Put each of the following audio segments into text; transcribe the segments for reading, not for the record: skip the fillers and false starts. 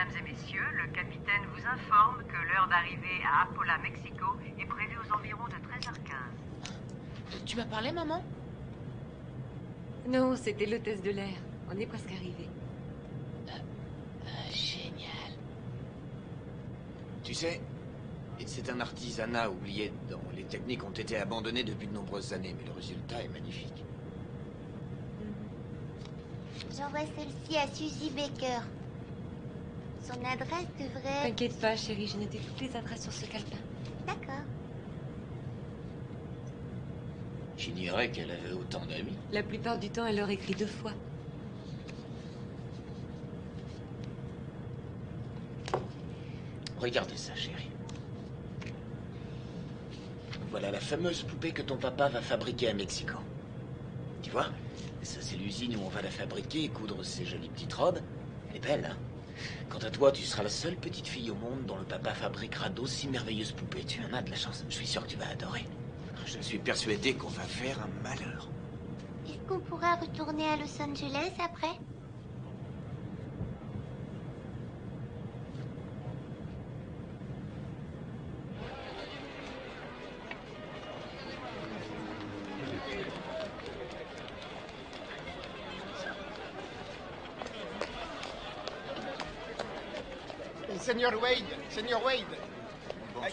Mesdames et messieurs, le capitaine vous informe que l'heure d'arrivée à Apola, Mexico est prévue aux environs de 13h15. Tu m'as parlé, maman? Non, c'était l'hôtesse de l'air. On est presque arrivé. Génial. Tu sais, c'est un artisanat oublié dont les techniques ont été abandonnées depuis de nombreuses années, mais le résultat est magnifique. J'envoie celle-ci à Suzy Baker. Son adresse devrait... T'inquiète pas, chérie, j'ai noté toutes les adresses sur ce calepin. D'accord. J'ignorais qu'elle avait autant d'amis. La plupart du temps, elle leur écrit 2 fois. Regardez ça, chérie. Voilà la fameuse poupée que ton papa va fabriquer à Mexico. Tu vois? Ça, c'est l'usine où on va la fabriquer et coudre ces jolies petites robes. Elle est belle, hein? Quant à toi, tu seras la seule petite fille au monde dont le papa fabriquera d'aussi merveilleuses poupées. Tu en as de la chance. Je suis sûr que tu vas adorer. Je suis persuadé qu'on va faire un malheur. Est-ce qu'on pourra retourner à Los Angeles après? Seigneur Wade,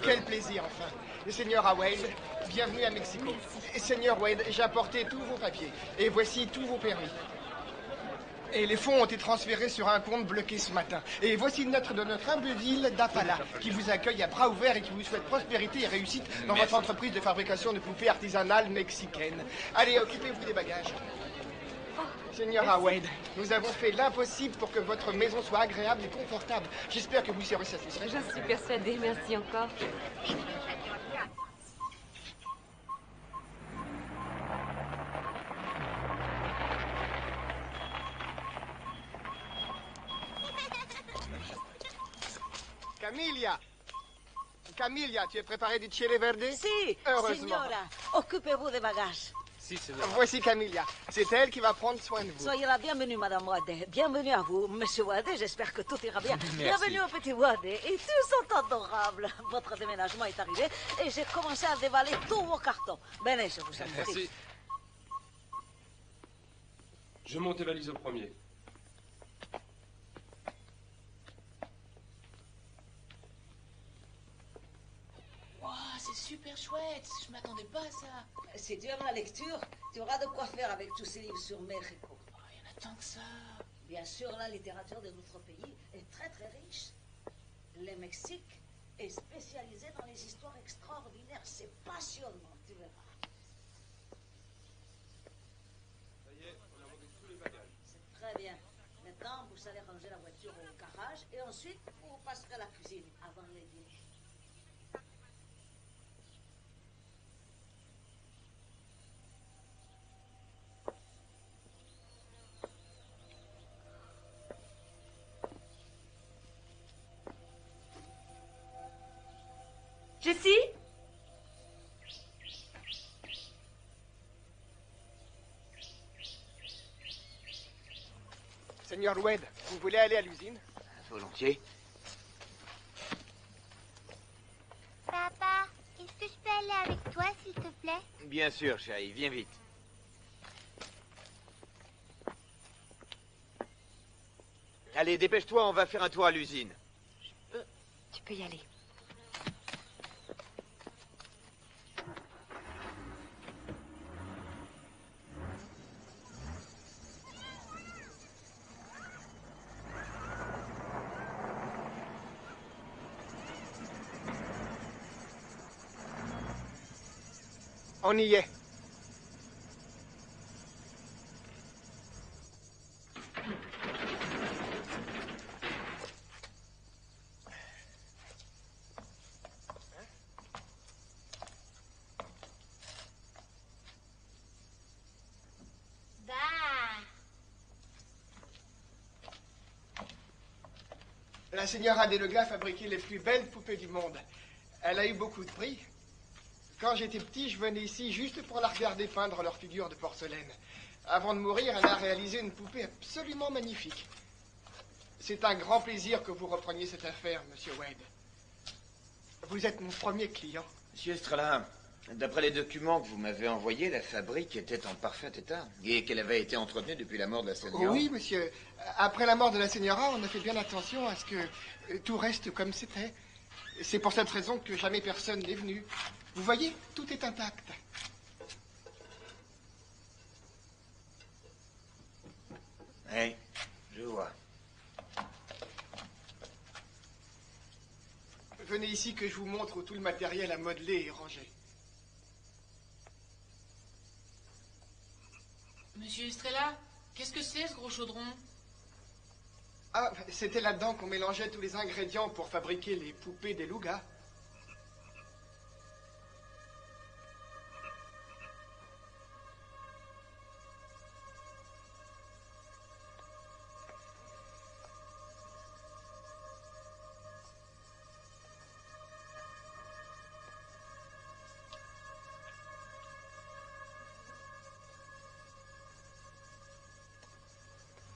quel plaisir enfin. Seigneur Wade, bienvenue à Mexico. Seigneur Wade, j'ai apporté tous vos papiers et voici tous vos permis. Et les fonds ont été transférés sur un compte bloqué ce matin. Et voici une lettre de notre humble ville d'Apala, qui vous accueille à bras ouverts et qui vous souhaite prospérité et réussite dans votre entreprise de fabrication de poupées artisanales mexicaines. Allez, occupez-vous des bagages. Seigneur Wade, nous avons fait l'impossible pour que votre maison soit agréable et confortable. J'espère que vous serez satisfait. J'en suis persuadée, merci encore. Camilla, tu es préparé du chile verde? Si, heureusement. signora. Occupez-vous des bagages. Si, c'est Voici Camilla. C'est elle qui va prendre soin de vous. Soyez la bienvenue, Madame Wade. Bienvenue à vous, Monsieur Wade. J'espère que tout ira bien. Bienvenue au petit Wade. Et tous sont adorables. Votre déménagement est arrivé et j'ai commencé à dévaler tous vos cartons. Venez, je vous en prie. Merci. Je monte tes valises au premier. C'est super chouette. Je m'attendais pas à ça. Si tu aimes la lecture, tu auras de quoi faire avec tous ces livres sur Mexico. Oh, il y en a tant que ça. Bien sûr, la littérature de notre pays est très très riche. Le Mexique est spécialisé dans les histoires extraordinaires. C'est passionnant, tu verras. Ça y est, on a monté tous les bagages. C'est très bien. Maintenant, vous allez ranger la voiture au garage et ensuite, vous passerez à la cuisine avant le dîner. Jessie? Seigneur Wade, vous voulez aller à l'usine? Volontiers. Papa, est-ce que je peux aller avec toi, s'il te plaît? Bien sûr, chérie, viens vite. Allez, dépêche-toi, on va faire un tour à l'usine. Tu peux y aller. On y est. La Señora Delega fabriquait les plus belles poupées du monde. Elle a eu beaucoup de prix. Quand j'étais petit, je venais ici juste pour la regarder peindre leurs figures de porcelaine. Avant de mourir, elle a réalisé une poupée absolument magnifique. C'est un grand plaisir que vous repreniez cette affaire, Monsieur Wade. Vous êtes mon premier client. Monsieur Estrella, d'après les documents que vous m'avez envoyés, la fabrique était en parfait état et qu'elle avait été entretenue depuis la mort de la Señora. Oui, monsieur. Après la mort de la Señora, on a fait bien attention à ce que tout reste comme c'était. C'est pour cette raison que jamais personne n'est venu. Vous voyez, tout est intact. Oui, je vois. Venez ici que je vous montre où tout le matériel à modeler est rangé. Monsieur Estrella, qu'est-ce que c'est ce gros chaudron? Ah, c'était là-dedans qu'on mélangeait tous les ingrédients pour fabriquer les poupées des Lugas.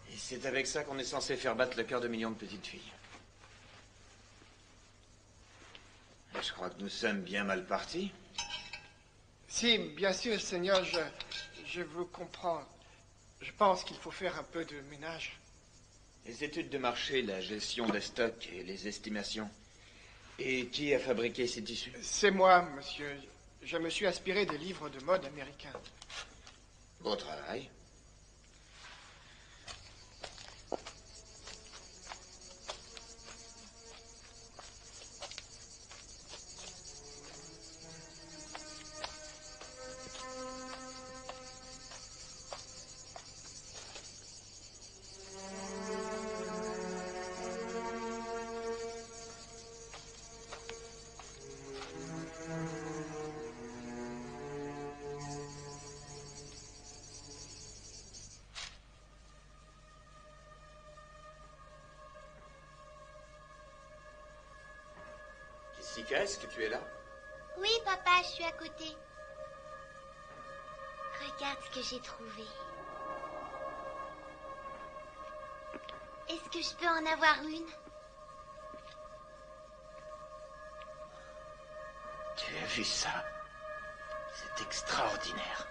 Et c'est avec ça qu'on est censé faire battre le cœur de millions de petites filles. Je crois que nous sommes bien mal partis. Si, bien sûr, Seigneur, je vous comprends. Je pense qu'il faut faire un peu de ménage. Les études de marché, la gestion des stocks et les estimations. Et qui a fabriqué ces tissus? C'est moi, monsieur. Je me suis inspiré des livres de mode américains. Beau travail. Jessica, est-ce que tu es là? Oui, papa, je suis à côté. Regarde ce que j'ai trouvé. Est-ce que je peux en avoir une? Tu as vu ça? C'est extraordinaire.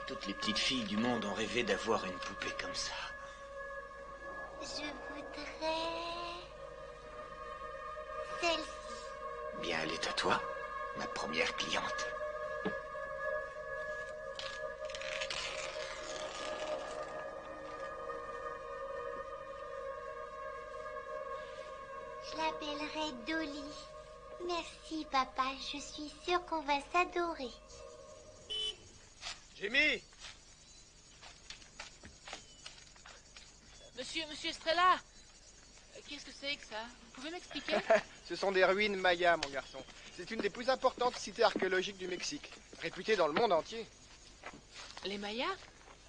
Toutes les petites filles du monde ont rêvé d'avoir une poupée comme ça. Je voudrais... celle-ci. Bien, elle est à toi, ma première cliente. Je l'appellerai Dolly. Merci, papa. Je suis sûre qu'on va s'adorer. Jimmy! Monsieur Estrella, qu'est-ce que c'est que ça? Vous pouvez m'expliquer? Ce sont des ruines mayas, mon garçon. C'est une des plus importantes cités archéologiques du Mexique, réputée dans le monde entier. Les Mayas?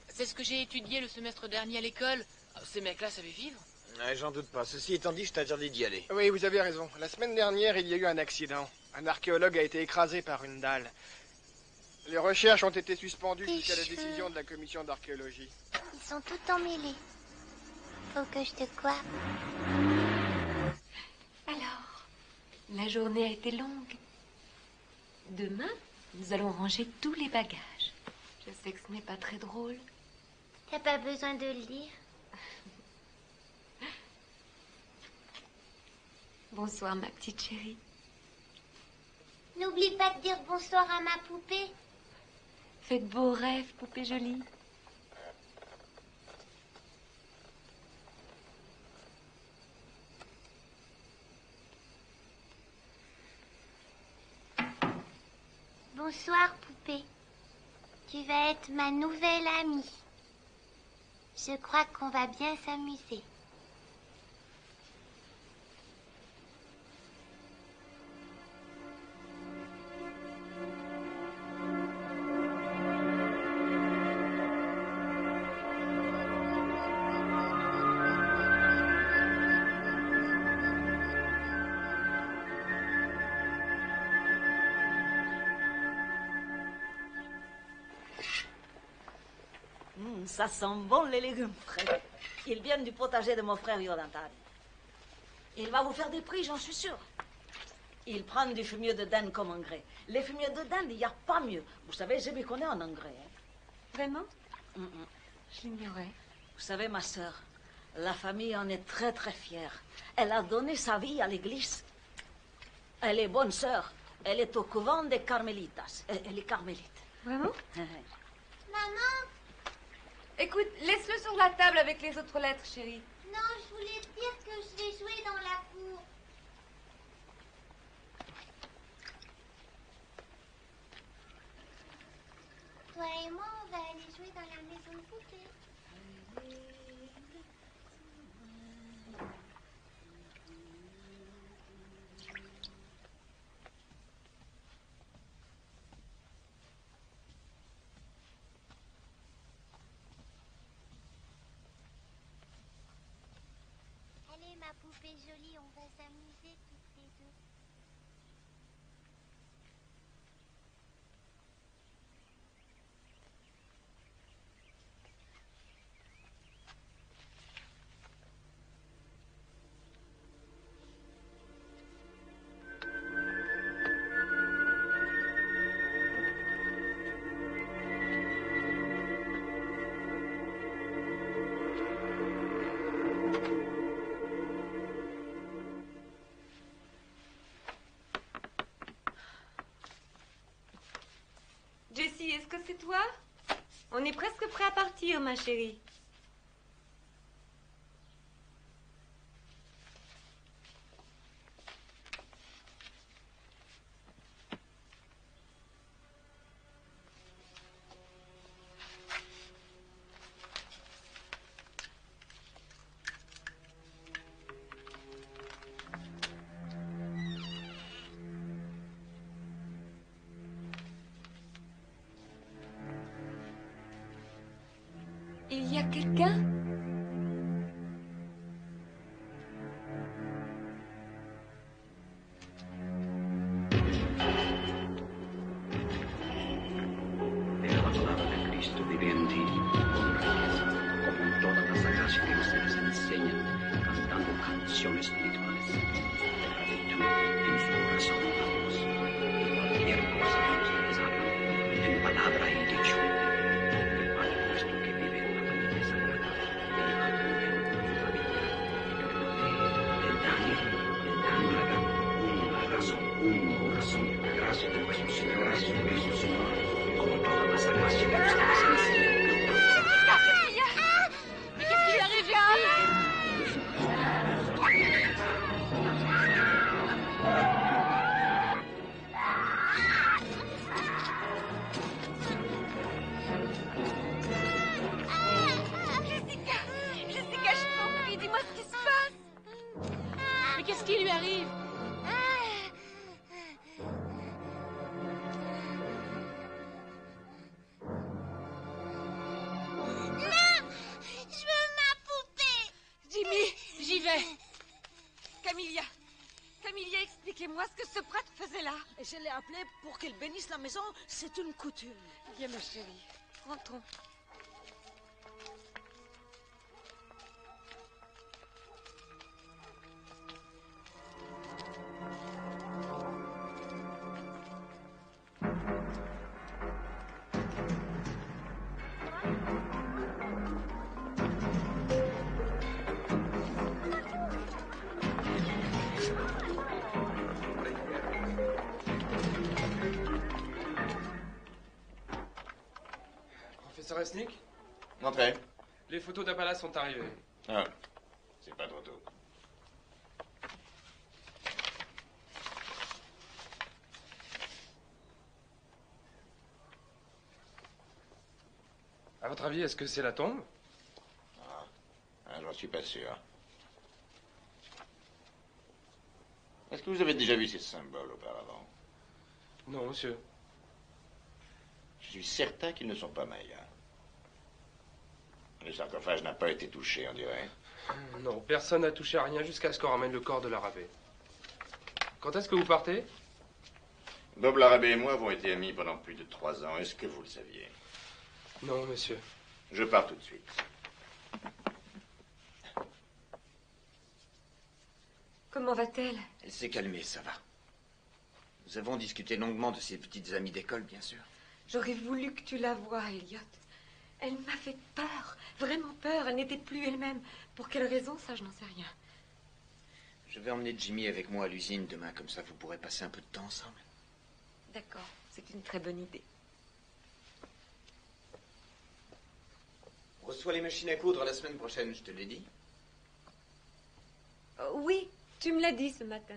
C'est ce que j'ai étudié le semestre dernier à l'école. Ces mecs-là savaient vivre? Ouais, j'en doute pas. Ceci étant dit, je t'interdis d'y aller. Oui, vous avez raison. La semaine dernière, il y a eu un accident. Un archéologue a été écrasé par une dalle. Les recherches ont été suspendues Tes jusqu'à la cheveux. décision de la commission d'archéologie. Ils sont tout emmêlés. Faut que je te coiffe. Alors, la journée a été longue. Demain, nous allons ranger tous les bagages. Je sais que ce n'est pas très drôle. T'as pas besoin de le dire. Bonsoir, ma petite chérie. N'oublie pas de dire bonsoir à ma poupée. Fais de beaux rêves, poupée jolie. Bonsoir, poupée. Tu vas être ma nouvelle amie. Je crois qu'on va bien s'amuser. Ça sent bon les légumes frais. Ils viennent du potager de mon frère Yodantari. Il va vous faire des prix, j'en suis sûre. Ils prennent du fumier de dinde comme engrais. Les fumiers de dinde, il n'y a pas mieux. Vous savez, je m'y connais en engrais. Hein. Vraiment? Je l'ignorais. Vous savez, ma sœur, la famille en est très très fière. Elle a donné sa vie à l'église. Elle est bonne sœur. Elle est au couvent des Carmélitas. Elle est carmélite. Vraiment? Maman, Écoute, laisse-le sur la table avec les autres lettres, chérie. non, je voulais te dire que je vais jouer dans la cour. Toi et moi, on va aller jouer dans la maison de poupée. Allez, ma poupée jolie, on va s'amuser toutes les deux. Jessie, est-ce que c'est toi? On est presque prêt à partir, ma chérie. Il y a quelqu'un? Pero la palabra de Cristo vive en ti, con riqueza, como todas las sagradas que ustedes enseñan, cantando canciones espirituales. Deja de tú en su corazón a Dios. Y cualquier cosa que ustedes hagan, en palabra y dicho, el Padre nuestro que vive en la familia sagrada, viva también con su familia. Le dan un corazón, la gracia de nuestro Señor Jesucristo, Señor, como todas las sagradas que ustedes enseñan. Mais qu'est-ce qui lui arrive, Jessie? Jessica, je t'en prie, dis-moi ce qui se passe. Mais qu'est-ce qui lui arrive? Je veux ma poupée. Jimmy, J'y vais. Camilla, expliquez-moi ce que ce prêtre faisait là. Et je l'ai appelé pour qu'il bénisse la maison. C'est une coutume. Viens, ma chérie, rentrons. Professeur Esnick, Entrez. les photos d'Apala sont arrivées. Ah, c'est pas trop tôt. À votre avis, est-ce que c'est la tombe? J'en suis pas sûr. Est-ce que vous avez déjà vu ces symboles auparavant? Non, monsieur. Je suis certain qu'ils ne sont pas mayas. Le sarcophage n'a pas été touché, on dirait. Non, personne n'a touché à rien jusqu'à ce qu'on ramène le corps de l'arabé. Quand est-ce que vous partez? Bob Larrabé et moi avons été amis pendant plus de 3 ans. Est-ce que vous le saviez? Non, monsieur. Je pars tout de suite. Comment va-t-elle? Elle s'est calmée, ça va. Nous avons discuté longuement de ses petites amies d'école, bien sûr. J'aurais voulu que tu la voies, Elliot. Elle m'a fait peur, vraiment peur. Elle n'était plus elle-même. Pour quelle raison, ça, je n'en sais rien. Je vais emmener Jimmy avec moi à l'usine demain, comme ça vous pourrez passer un peu de temps ensemble. D'accord, c'est une très bonne idée. On reçoit les machines à coudre la semaine prochaine, je te l'ai dit. Oui, tu me l'as dit ce matin.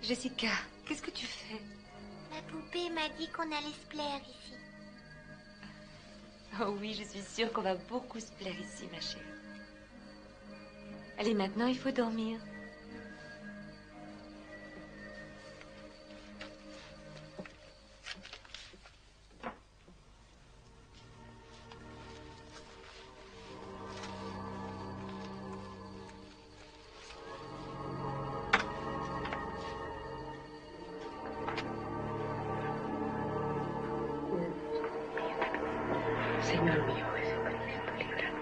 Jessica, qu'est-ce que tu fais? La poupée m'a dit qu'on allait se plaire ici. Oh oui, je suis sûre qu'on va beaucoup se plaire ici, ma chérie. Allez, maintenant, il faut dormir. Señor mío Jesucristo, líbranos.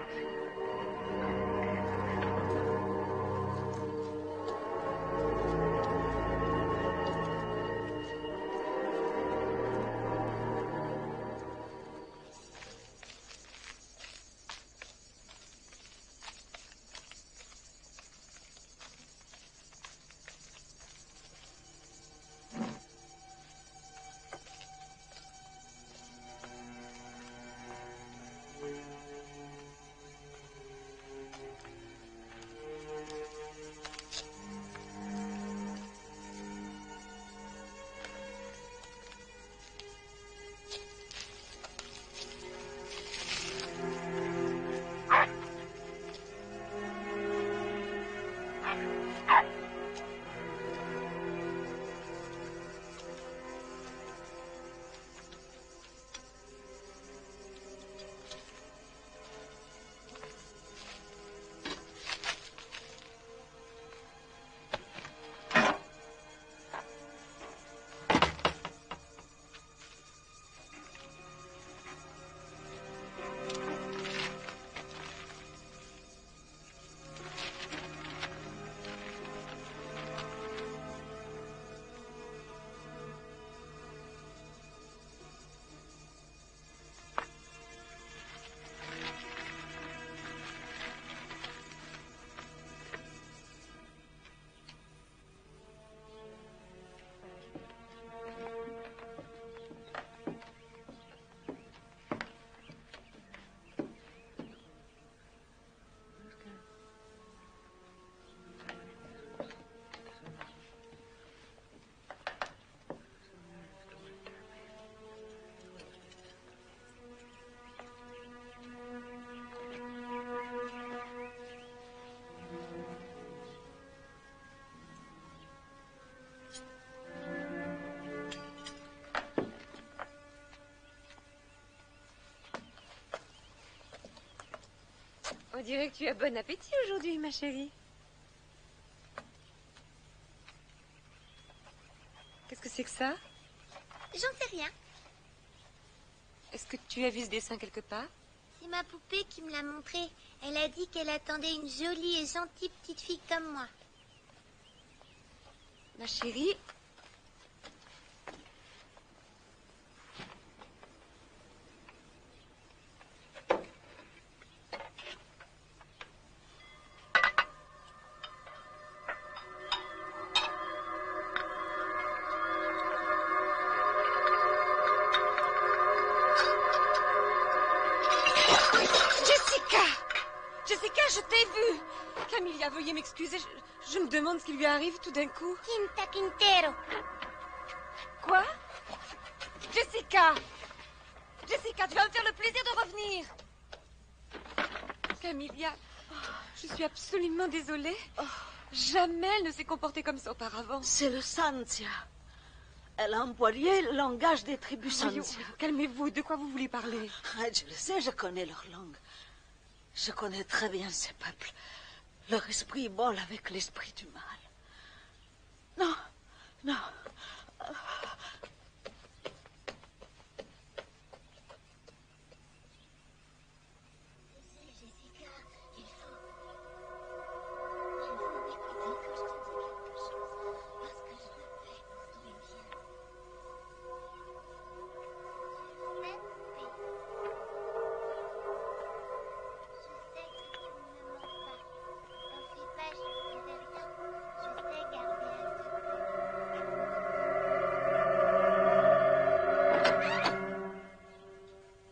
On dirait que tu as bon appétit aujourd'hui, ma chérie. Qu'est-ce que c'est que ça? J'en sais rien. Est-ce que tu as vu ce dessin quelque part? C'est ma poupée qui me l'a montré. Elle a dit qu'elle attendait une jolie et gentille petite fille comme moi. Ma chérie... Je t'ai vu. Camilla, veuillez m'excuser. Je me demande ce qui lui arrive tout d'un coup. Quinta Quintero. Quoi? Jessica! Jessica, tu vas me faire le plaisir de revenir. Camilla, je suis absolument désolée. Jamais elle ne s'est comportée comme ça auparavant. C'est le Santia. Elle a employé le langage des tribus Santia. Calmez-vous, de quoi vous voulez parler? Je le sais, je connais leur langue. Je connais très bien ces peuples. Leur esprit vole avec l'esprit du mal. Non, non.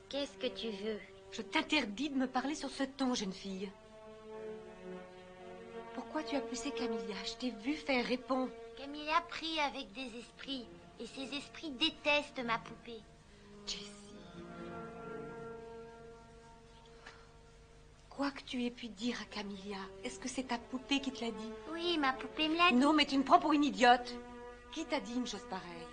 Qu'est-ce que tu veux? Je t'interdis de me parler sur ce ton, jeune fille. Pourquoi tu as poussé Camilla? Je t'ai vu faire, réponds. Camilla prie avec des esprits. Et ces esprits détestent ma poupée. Jessie. Quoi que tu aies pu dire à Camilla, est-ce que c'est ta poupée qui te l'a dit? Oui, ma poupée me l'a dit. Non, mais tu me prends pour une idiote. Qui t'a dit une chose pareille?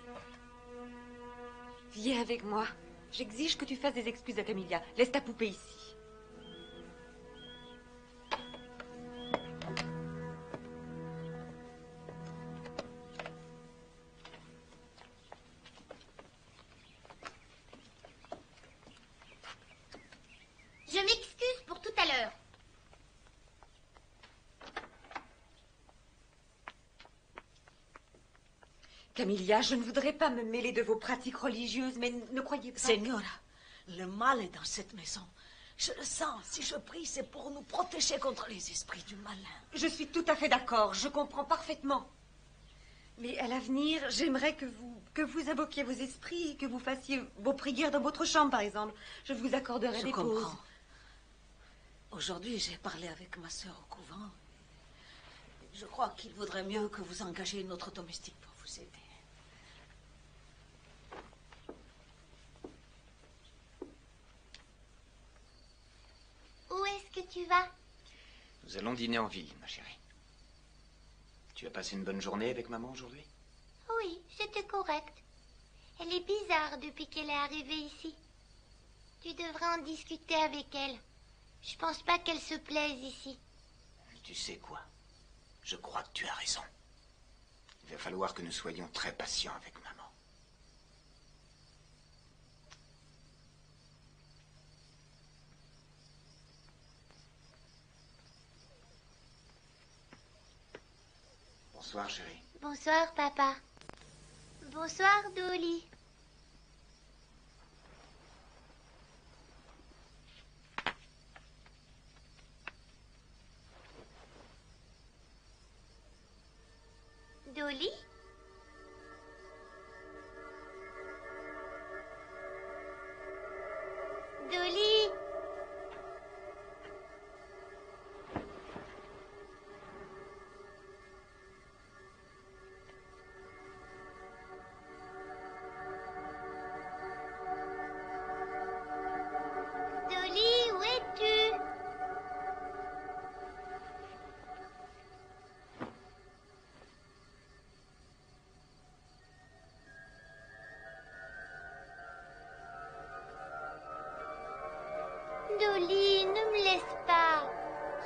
Viens avec moi. J'exige que tu fasses des excuses à Camilla. Laisse ta poupée ici. Je m'excuse pour tout à l'heure. Camilla, je ne voudrais pas me mêler de vos pratiques religieuses, mais ne croyez pas... Señora, le mal est dans cette maison. Je le sens. Si je prie, c'est pour nous protéger contre les esprits du malin. Je suis tout à fait d'accord. Je comprends parfaitement. Mais à l'avenir, j'aimerais que vous invoquiez vos esprits, que vous fassiez vos prières dans votre chambre, par exemple. Je vous accorderai des pauses. Aujourd'hui, j'ai parlé avec ma sœur au couvent. Je crois qu'il vaudrait mieux que vous engagiez une autre domestique pour vous aider. Où est-ce que tu vas? Nous allons dîner en ville, ma chérie. Tu as passé une bonne journée avec maman aujourd'hui? Oui, c'était correct. Elle est bizarre depuis qu'elle est arrivée ici. Tu devrais en discuter avec elle. Je pense pas qu'elle se plaise ici. Tu sais quoi? Je crois que tu as raison. Il va falloir que nous soyons très patients avec maman. Bonsoir, chérie. Bonsoir, papa. Bonsoir, Dolly. Dolly? Dolly? Dolly, où es-tu? Dolly, ne me laisse pas.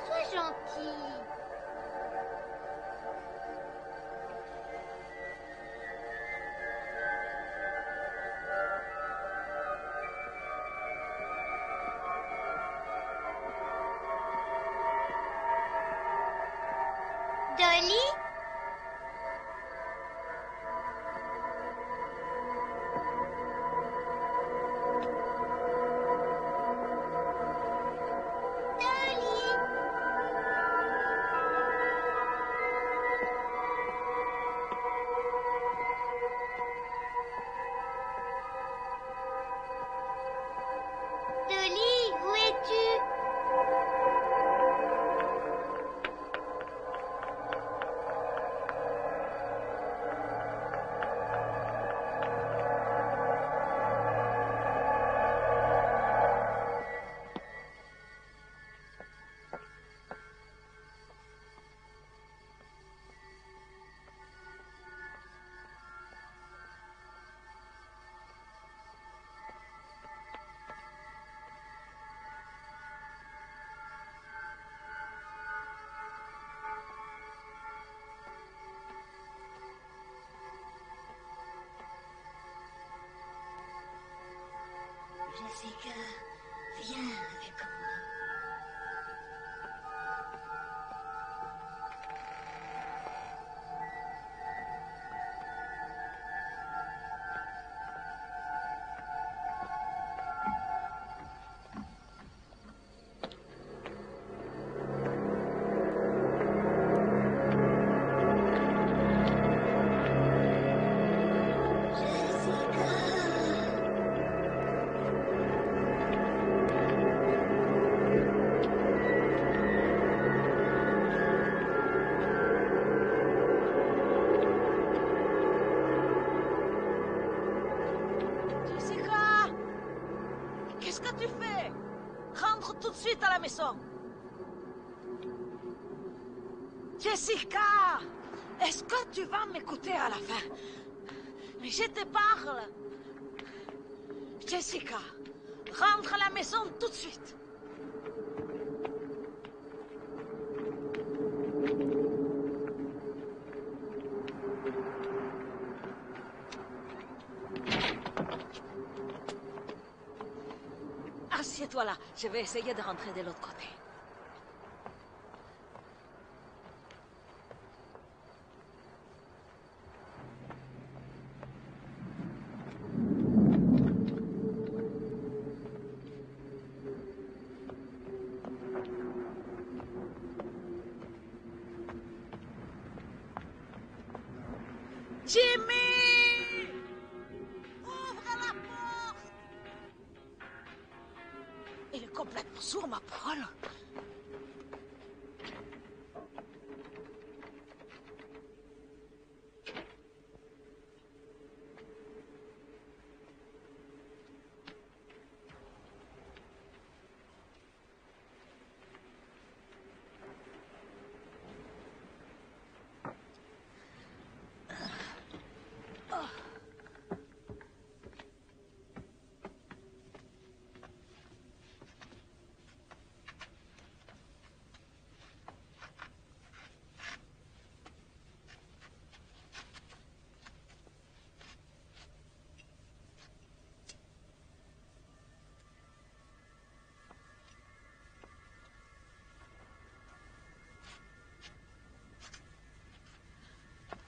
Sois gentille. Dolly? Dolly, où es-tu? Jessica, viens avec moi. Qu'est-ce que tu fais? Rentre tout de suite à la maison. Jessica, est-ce que tu vas m'écouter à la fin? Mais je te parle. Jessica, rentre à la maison tout de suite. Assieds-toi là, je vais essayer de rentrer de l'autre côté. Jimmy! Ouvre la porte! Il est complètement sourd, ma parole.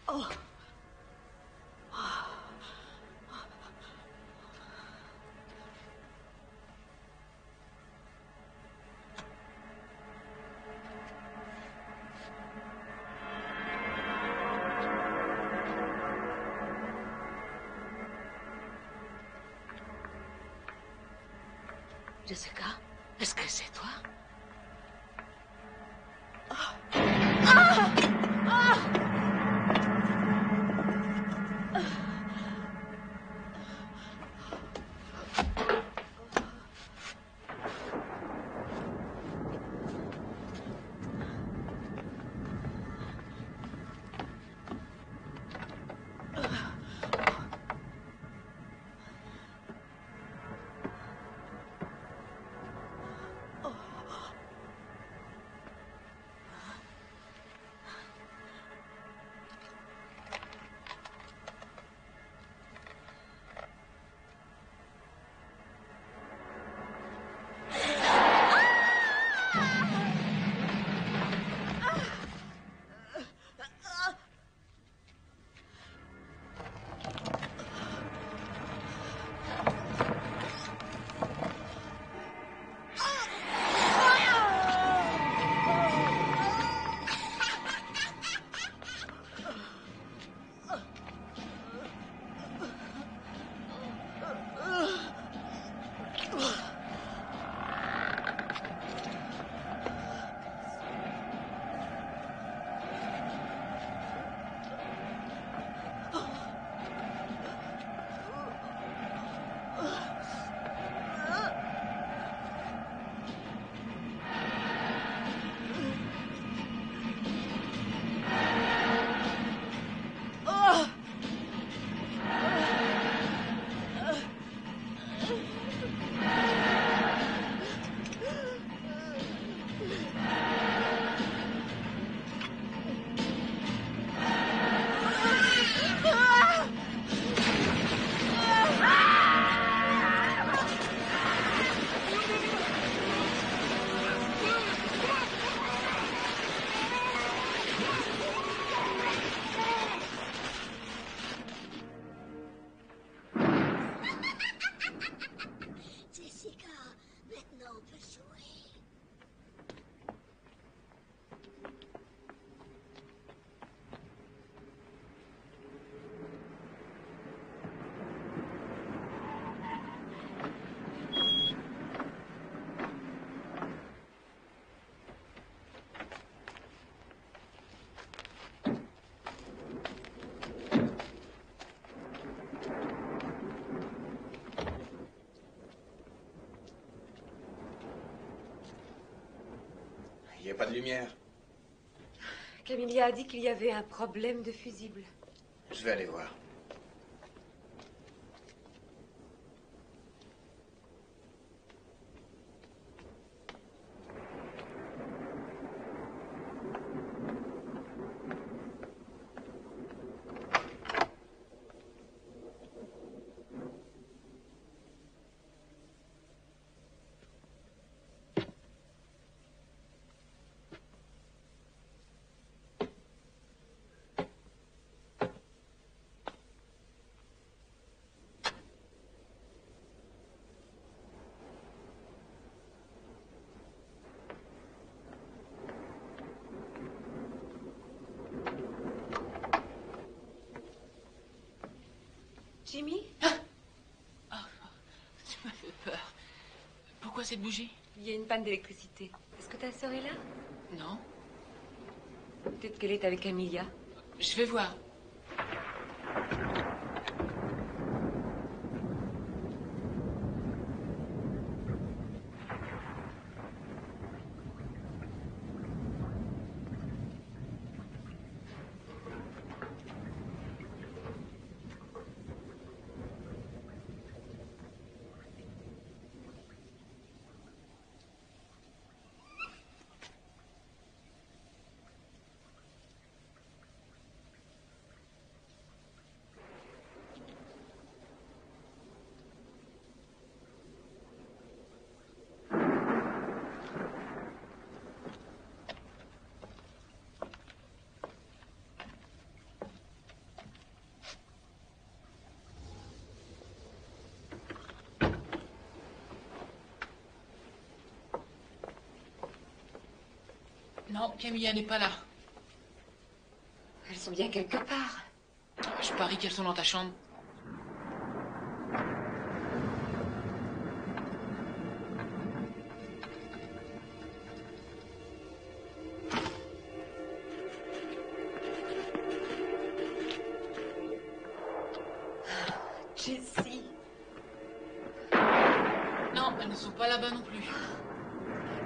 Oh. Jessica, est-ce que c'est toi? n'y a pas de lumière. Camilla a dit qu'il y avait un problème de fusible. Je vais aller voir. Jimmy? Tu m'as fait peur. Pourquoi cette bougie? Il y a une panne d'électricité. Est-ce que ta sœur est là? Non. Peut-être qu'elle est avec Camilla. Je vais voir. Non, Camilla n'est pas là. Elles sont bien quelque part. Je parie qu'elles sont dans ta chambre. Jessie. Non, elles ne sont pas là-bas non plus.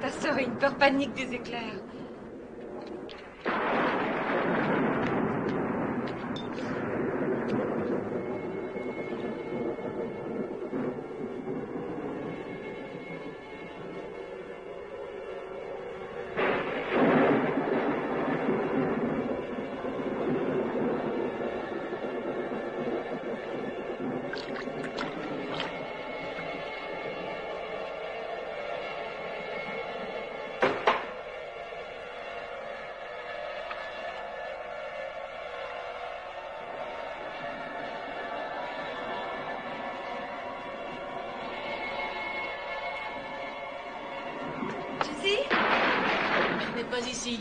Ta sœur a une peur panique des éclairs. Pas ici.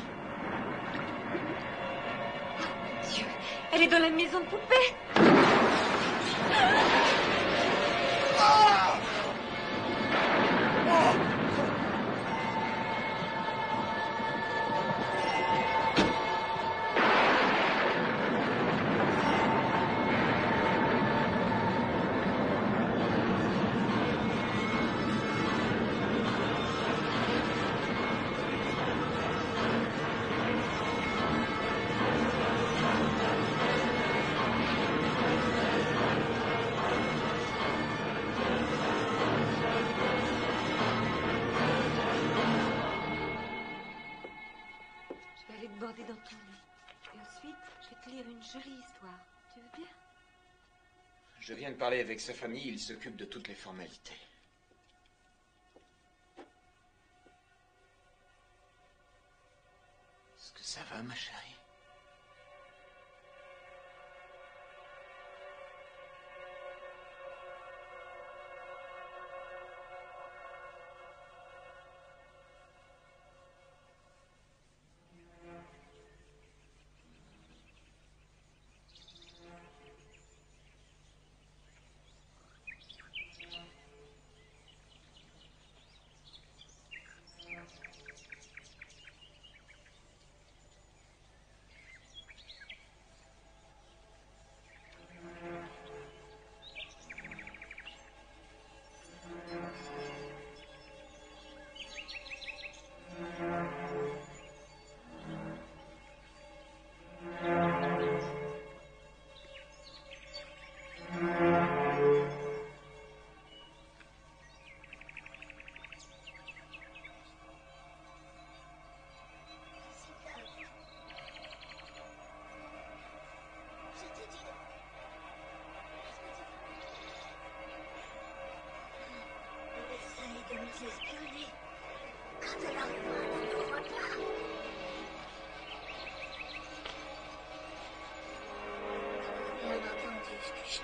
Dieu, elle est dans la maison de poupée. Border dans ton lit. Et ensuite, je vais te lire une jolie histoire. Tu veux bien? Je viens de parler avec sa famille, il s'occupe de toutes les formalités. Est-ce que ça va, ma chérie?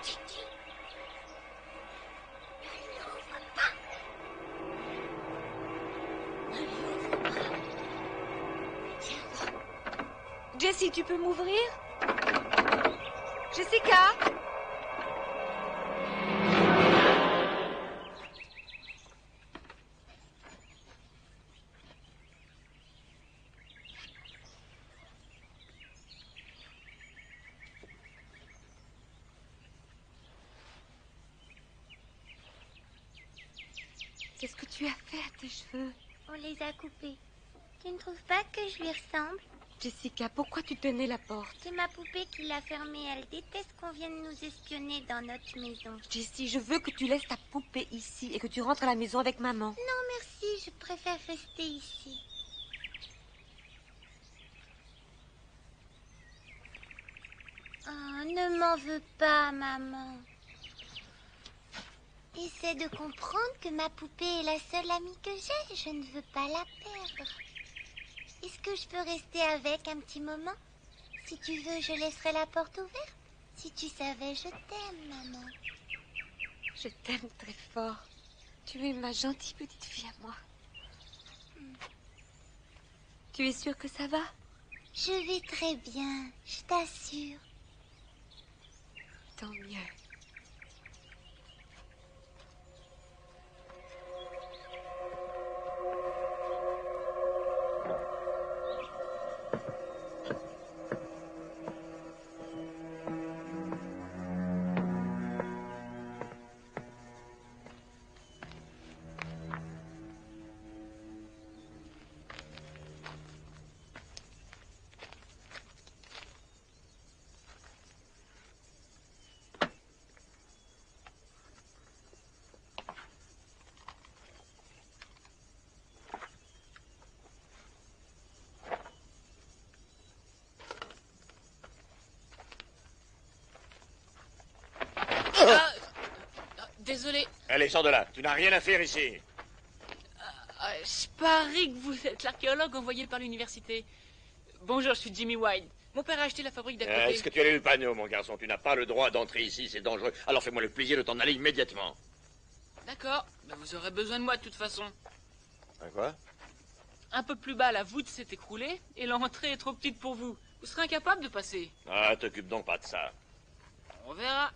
t'ai dit. Jessie, tu peux m'ouvrir? Jessica? Qu'est-ce que tu as fait à tes cheveux? On les a coupés. Tu ne trouves pas que je lui ressemble? Jessica, pourquoi tu tenais la porte? C'est ma poupée qui l'a fermée. Elle déteste qu'on vienne nous espionner dans notre maison. Jessie, je veux que tu laisses ta poupée ici et que tu rentres à la maison avec maman. Non, merci. Je préfère rester ici. Oh, ne m'en veux pas, maman. Essaie de comprendre que ma poupée est la seule amie que j'ai. Je ne veux pas la perdre. Est-ce que je peux rester avec un petit moment? Si tu veux, je laisserai la porte ouverte. Si tu savais, je t'aime, maman. Je t'aime très fort. Tu es ma gentille petite fille à moi. Tu es sûre que ça va? Je vais très bien, je t'assure. Tant mieux. Désolé. Allez, sors de là. Tu n'as rien à faire ici. Je parie que vous êtes l'archéologue envoyé par l'université. Bonjour, je suis Jimmy White. Mon père a acheté la fabrique d'à côté. Est-ce que tu as lu le panneau, mon garçon? Tu n'as pas le droit d'entrer ici, c'est dangereux. Alors fais-moi le plaisir de t'en aller immédiatement. D'accord. Ben, vous aurez besoin de moi de toute façon. Quoi? Un peu plus bas, la voûte s'est écroulée et l'entrée est trop petite pour vous. Vous serez incapable de passer. Ah, t'occupe donc pas de ça. On verra.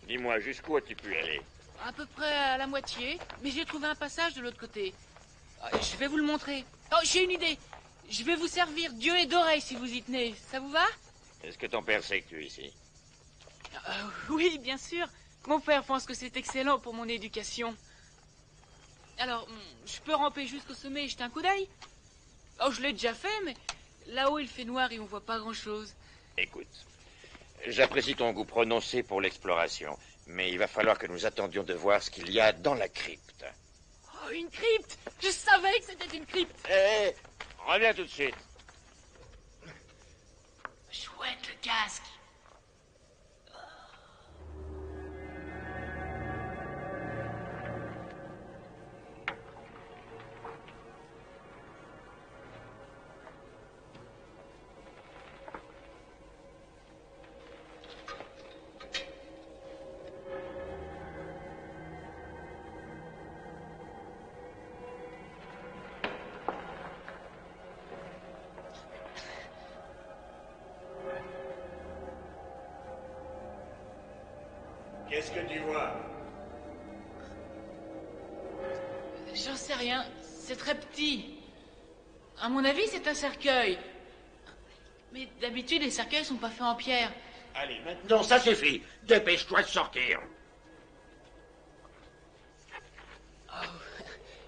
Dis-moi, jusqu'où as-tu pu aller? À peu près à la moitié, mais j'ai trouvé un passage de l'autre côté. Je vais vous le montrer. Oh, j'ai une idée. Je vais vous servir d'yeux et d'oreilles si vous y tenez. Ça vous va? Est-ce que ton père sait que tu es ici? Oui, bien sûr. Mon père pense que c'est excellent pour mon éducation. Alors, je peux ramper jusqu'au sommet et jeter un coup d'œil? Oh, je l'ai déjà fait, mais là-haut il fait noir et on voit pas grand-chose. Écoute, j'apprécie ton goût prononcé pour l'exploration, mais il va falloir que nous attendions de voir ce qu'il y a dans la crypte. Oh, une crypte! Je savais que c'était une crypte! Hé, reviens tout de suite. Chouette, le casque! Qu'est-ce que tu vois? J'en sais rien. C'est très petit. À mon avis, c'est un cercueil. Mais d'habitude, les cercueils sont pas faits en pierre. Allez, maintenant, ça suffit. Dépêche-toi de sortir.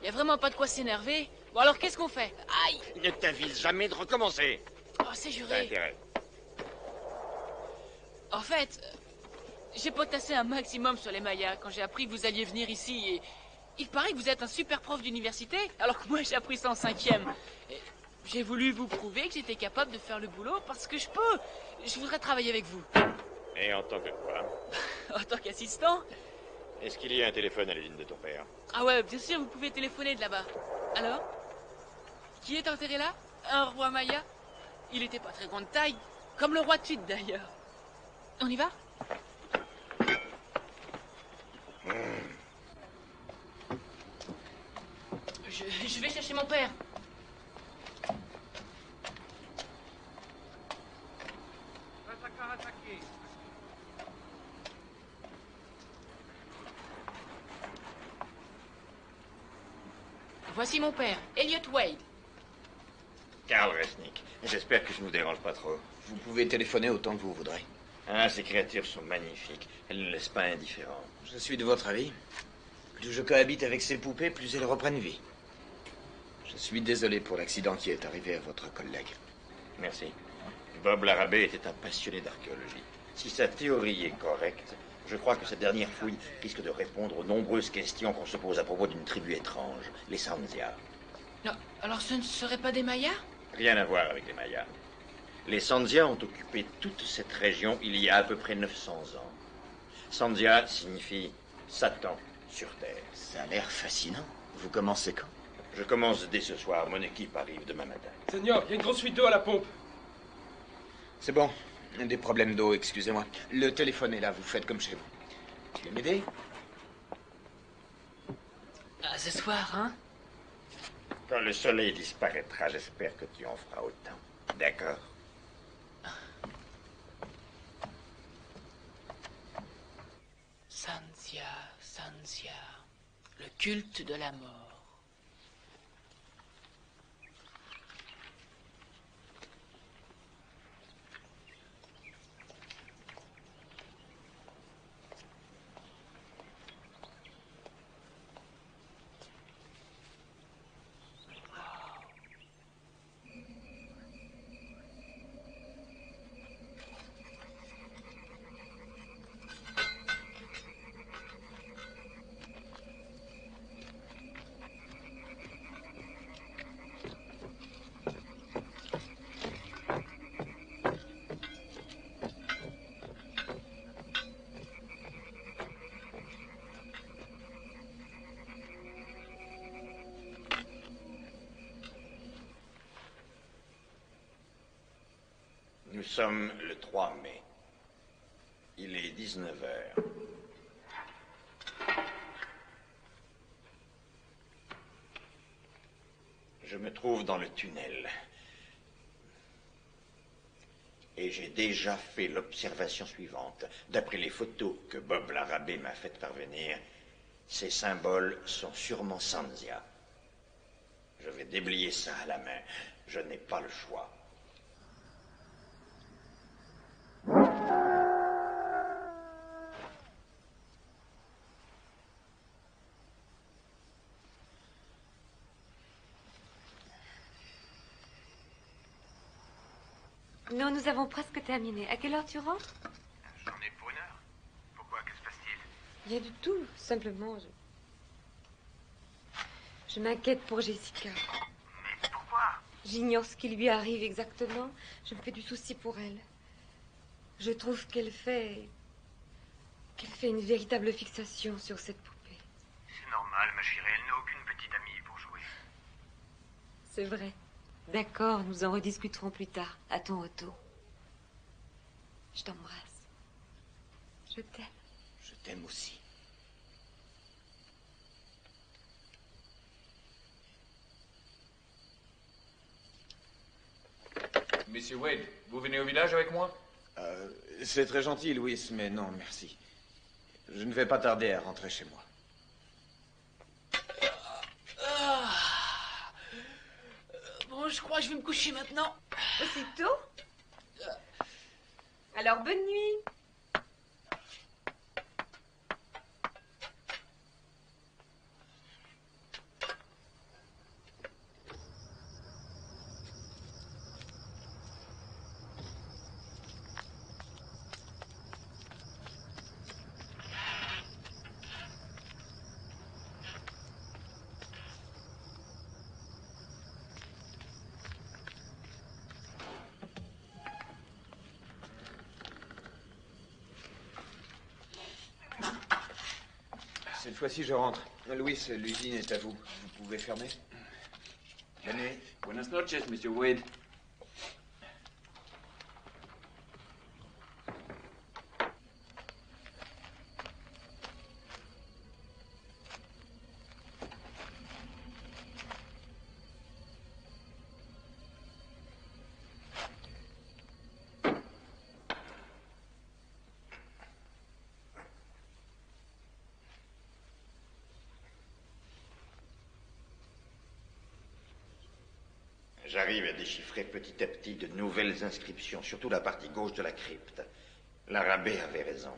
Y a vraiment pas de quoi s'énerver. Bon, alors qu'est-ce qu'on fait? Aïe! Ne t'avise jamais de recommencer. Oh, c'est T'as juré. intérêt. En fait, j'ai potassé un maximum sur les Mayas quand j'ai appris que vous alliez venir ici et... Il paraît que vous êtes un super prof d'université, alors que moi j'ai appris ça en 5e. Et j'ai voulu vous prouver que j'étais capable de faire le boulot parce que je peux. Je voudrais travailler avec vous. Et en tant que quoi? En tant qu'assistant? Est-ce qu'il y a un téléphone à l'usine de ton père? Ah ouais, bien sûr, vous pouvez téléphoner de là-bas. Alors? Qui est enterré là? Un roi Maya? Il était pas très grande taille, comme le roi Tut d'ailleurs. On y va? Je vais chercher mon père. Voici mon père, Elliot Wade. Karl Resnick. J'espère que je ne vous dérange pas trop. Vous pouvez téléphoner autant que vous voudrez. Ah, ces créatures sont magnifiques. Elles ne laissent pas indifférent. Je suis de votre avis. Plus je cohabite avec ces poupées, plus elles reprennent vie. Je suis désolé pour l'accident qui est arrivé à votre collègue. Merci. Bob Larrabee était un passionné d'archéologie. Si sa théorie est correcte, je crois que cette dernière fouille risque de répondre aux nombreuses questions qu'on se pose à propos d'une tribu étrange, les Sandia. Non, alors ce ne seraient pas des Mayas? Rien à voir avec les Mayas. Les Sandia ont occupé toute cette région il y a à peu près 900 ans. Sandia signifie Satan sur Terre. Ça a l'air fascinant. Vous commencez quand? Je commence dès ce soir. Mon équipe arrive demain matin. Seigneur, il y a une grosse fuite d'eau à la pompe. C'est bon. Des problèmes d'eau, excusez-moi. Le téléphone est là, vous faites comme chez vous. Tu veux m'aider? Ah, ce soir, hein? Quand le soleil disparaîtra, j'espère que tu en feras autant. D'accord? Sanzia, Sanzia, le culte de la mort. Nous sommes le 3 mai. Il est 19 heures. Je me trouve dans le tunnel. Et j'ai déjà fait l'observation suivante. D'après les photos que Bob Larrabee m'a faites parvenir, ces symboles sont sûrement Sanzia. Je vais déblayer ça à la main. Je n'ai pas le choix. Non, nous avons presque terminé. À quelle heure tu rentres? J'en ai pour 1 heure. Pourquoi? Que se passe-t-il? Rien du tout. Simplement, je m'inquiète pour Jessica. Mais pourquoi? J'ignore ce qui lui arrive exactement. Je me fais du souci pour elle. Je trouve qu'elle fait une véritable fixation sur cette poupée. C'est normal, ma chérie. Elle n'a aucune petite amie pour jouer. C'est vrai. D'accord, nous en rediscuterons plus tard, à ton retour. Je t'embrasse. Je t'aime. Je t'aime aussi. Monsieur Wade, vous venez au village avec moi? C'est très gentil, Louis, mais non, merci. Je ne vais pas tarder à rentrer chez moi. Bon, je crois que je vais me coucher maintenant. Aussitôt? Alors, bonne nuit. Cette fois-ci, je rentre. Louis, l'usine est à vous. Vous pouvez fermer? Bonne nuit. Buenas noches, Monsieur Wade. J'arrive à déchiffrer petit à petit de nouvelles inscriptions, surtout la partie gauche de la crypte. L'arabé avait raison.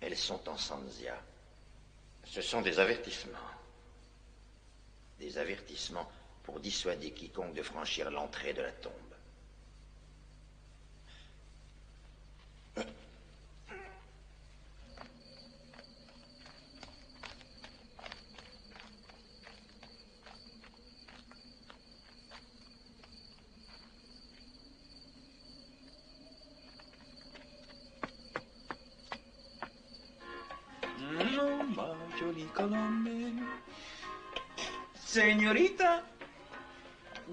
Elles sont en Sanzia. Ce sont des avertissements. Des avertissements pour dissuader quiconque de franchir l'entrée de la tombe. Jolie Colombe. Señorita,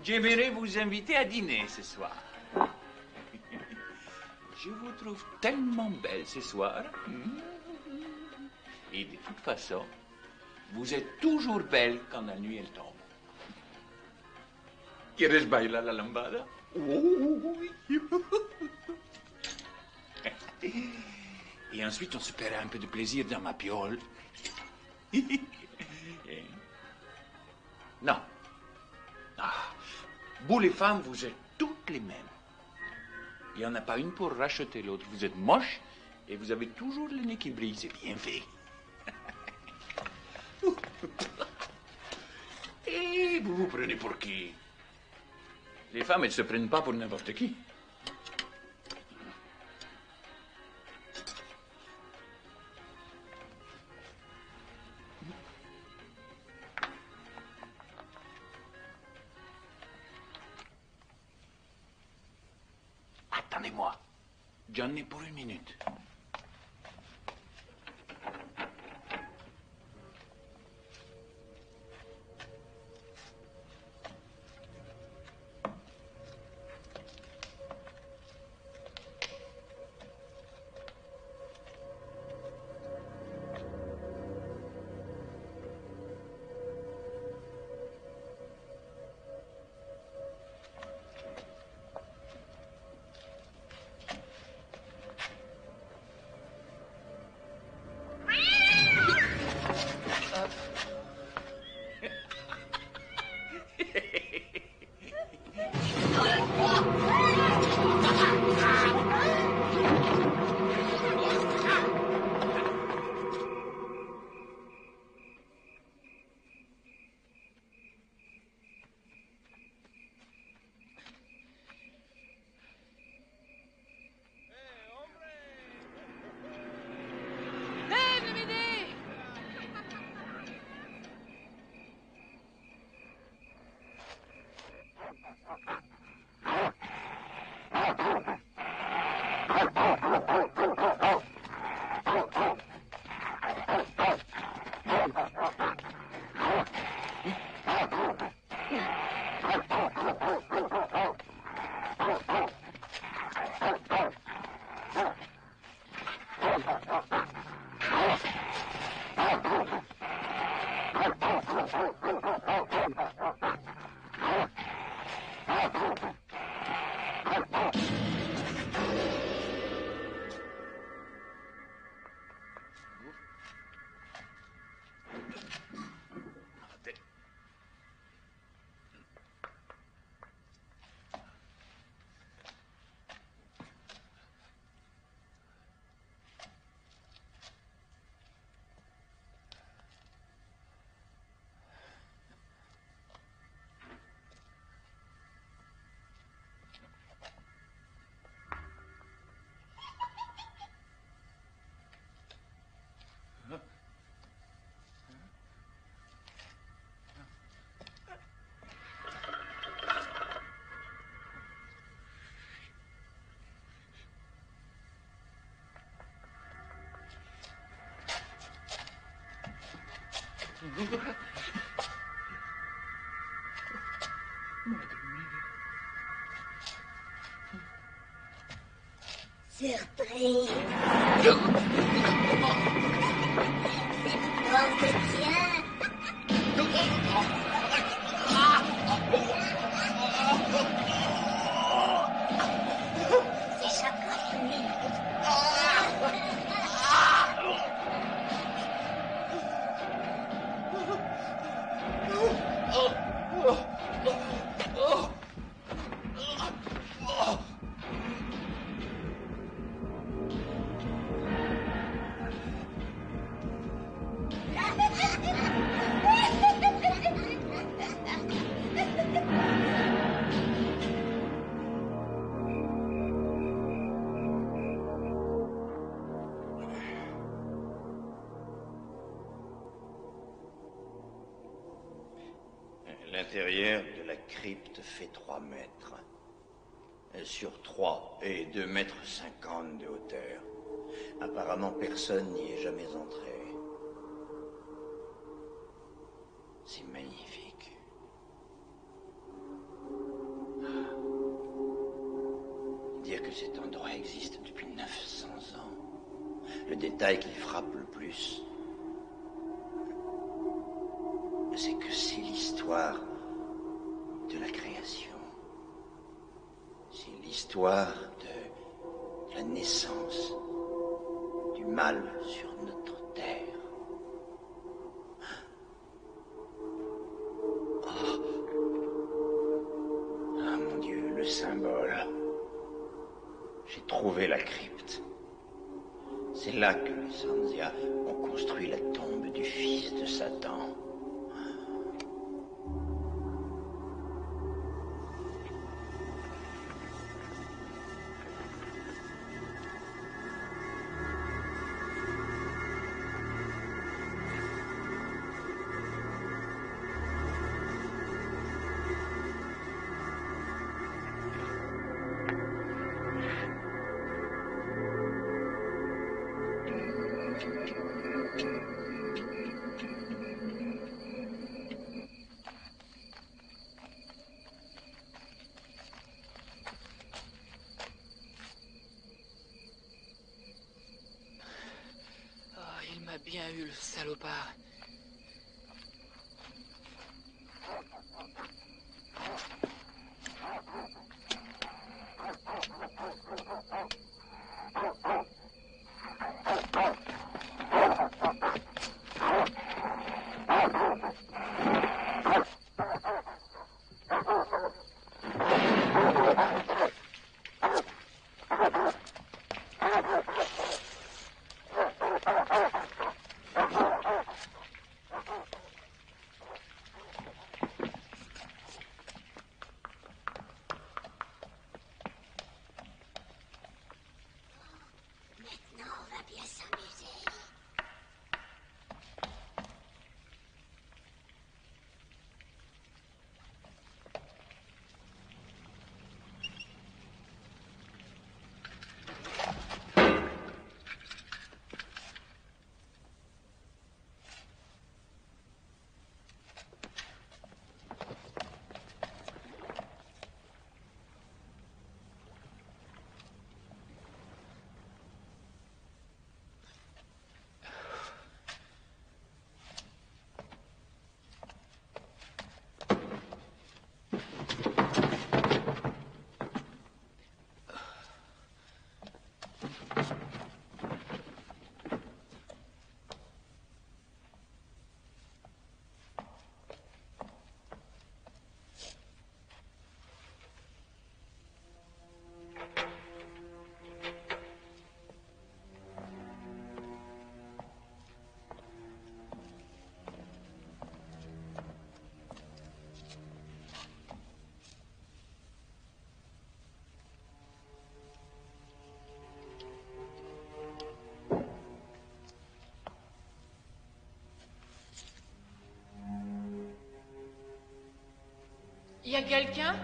j'aimerais vous inviter à dîner ce soir. Je vous trouve tellement belle ce soir. Et de toute façon, vous êtes toujours belle quand la nuit elle tombe. ¿Quieres bailar la lambada? Et ensuite, on se paiera un peu de plaisir dans ma piole. Non. Ah, vous les femmes, vous êtes toutes les mêmes. Il n'y en a pas une pour racheter l'autre. Vous êtes moche et vous avez toujours le nez qui brille. C'est bien fait. Et vous vous prenez pour qui? Les femmes, elles ne se prennent pas pour n'importe qui. Attendez-moi. J'en ai pour une minute. Surprise. Porte tien. C'est chocolat. L'intérieur de la crypte fait 3 mètres. Sur 3 et 2,50 mètres de hauteur. Apparemment, personne n'y est jamais entré. C'est magnifique. Dire que cet endroit existe depuis 900 ans. Le détail qui frappe le plus, c'est que c'est l'histoire de la création. C'est l'histoire de la naissance du mal sur notre terre. Ah mon Dieu, le symbole. J'ai trouvé la crypte. C'est là que les Sanzia ont construit la tombe du fils de Satan. Bien eu, le salopard. Y a quelqu'un?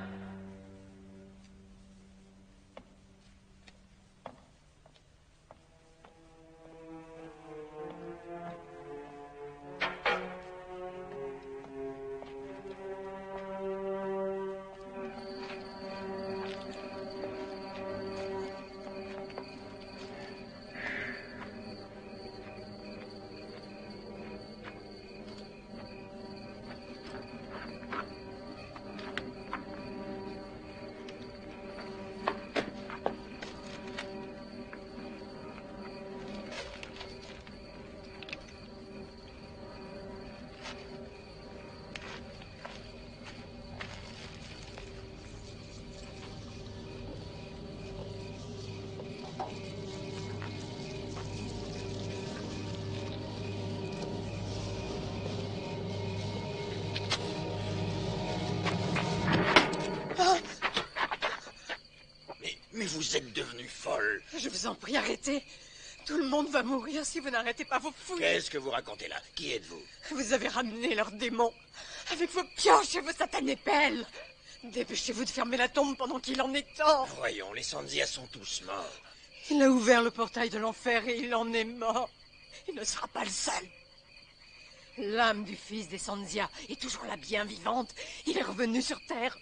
vous êtes devenue folle. Je vous en prie, arrêtez. Tout le monde va mourir si vous n'arrêtez pas vos fouilles. Qu'est-ce que vous racontez là? Qui êtes-vous? Vous avez ramené leur démon. Avec vos pioches et vos satanées pelles. Dépêchez-vous de fermer la tombe pendant qu'il en est temps. Voyons, les Sanzia sont tous morts. Il a ouvert le portail de l'enfer et il en est mort. Il ne sera pas le seul. L'âme du fils des Sanzia est toujours la bien vivante. Il est revenu sur Terre.